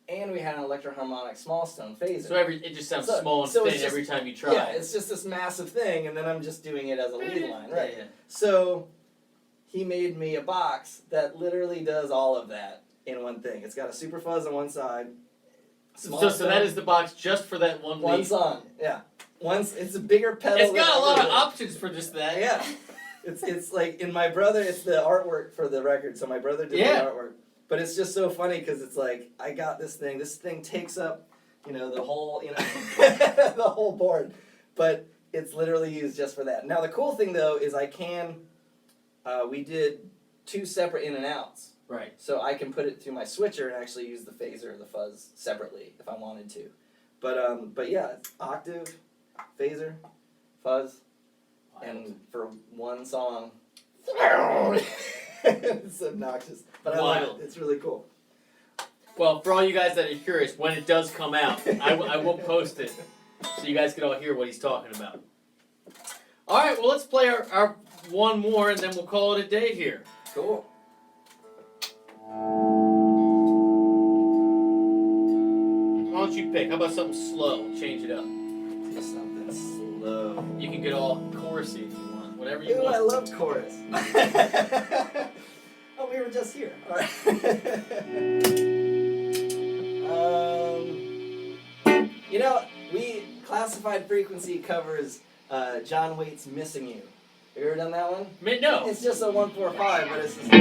And we had an electroharmonic small stone phaser. So it just sounds small and thin every time you try. Yeah, it's just this massive thing. And then I'm just doing it as a lead line, right? Yeah. So he made me a box that literally does all of that in one thing. It's got a super fuzz on one side. So that is the box just for that one lead. Song, yeah. It's a bigger pedal. It's got a lot of options for just that. Yeah. It's like, in my brother, it's the artwork for the record, so my brother did the artwork. But it's just so funny because it's like, I got this thing takes up, you know, the whole, you know, the whole board. But it's literally used just for that. Now the cool thing though is we did 2 separate in and outs. Right. So I can put it through my switcher and actually use the phaser or the fuzz separately if I wanted to. But yeah, it's octave, phaser, fuzz, and for one song, it's obnoxious. But I love it. It's really cool. Well, for all you guys that are curious, when it does come out, I will post it so you guys can all hear what he's talking about. All right, well, let's play our one more, and then we'll call it a day here. Cool. Why don't you pick? How about something slow? Change it up. Something slow. You can get all chorusy if you want. Whatever you Ooh, want. I love chorus. Oh, we were just here. All right. You know, Classified Frequency covers John Waite's Missing You. Have you ever done that one? No. It's just a 1-4-5, but it's just...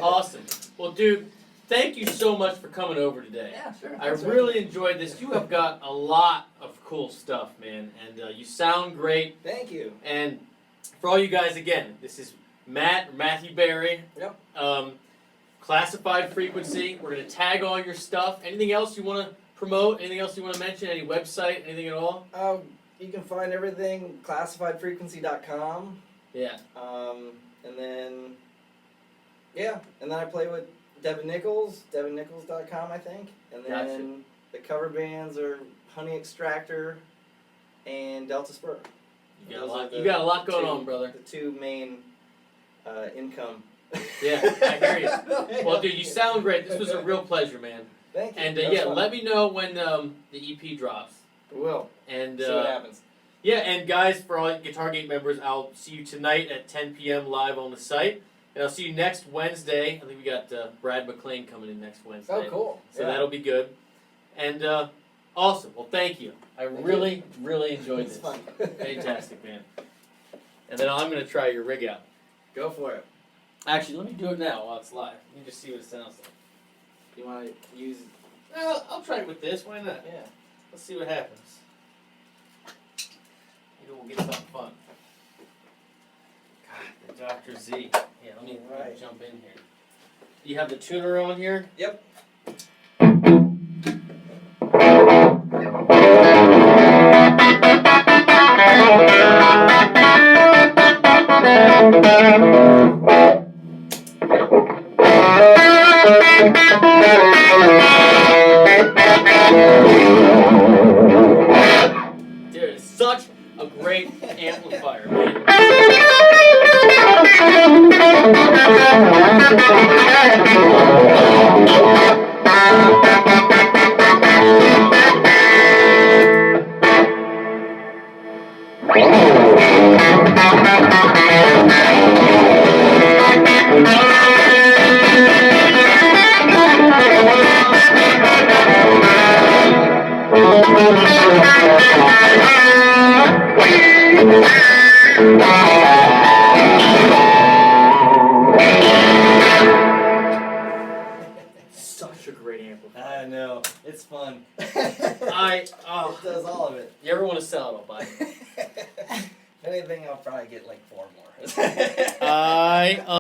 Awesome. Well, dude, thank you so much for coming over today. Yeah, sure. I really enjoyed this. You have got a lot of cool stuff, man, and you sound great. Thank you. And for all you guys, again, this is Matthew Berry. Yep. Classified Frequency. We're gonna tag all your stuff. Anything else you want to promote? Anything else you want to mention? Any website? Anything at all? You can find everything classifiedfrequency.com. Yeah. And then, yeah, and then I play with Devin Nichols, devinnichols.com, I think. And then Gotcha. the cover bands are Honey Extractor and Delta Spur. You got a Those lot. are You got a lot going two- on, brother. The two main income. Yeah, I hear you. Well, dude, you sound great. This was a real pleasure, man. Thank you. And That was yeah, fun. let me know when the EP drops. We will. And See what happens. yeah, and guys, for all Guitar Gate members, I'll see you tonight at 10 p.m. live on the site. And I'll see you next Wednesday. I think we got Brad McLean coming in next Wednesday. Oh, cool. So Yeah. that'll be good. And awesome. Well, thank you. I Thank really enjoyed It's this. fun. Fantastic, man. And then I'm going to try your rig out. Go for it. Actually, let me do it now while it's live. Let me just see what it sounds like. You want to use... Well, I'll try it with this. Why not? Yeah. Let's see what happens. Maybe we'll get something fun. God, the DR.Z. Yeah, let me Right. jump in here. You have the tuner on here? Yep. Dude, it's such a great amplifier, man. Such a great amplifier. I know. It's fun. It does all of it. You ever want to sell it, I'll buy it. If anything, I'll probably get like 4 more. I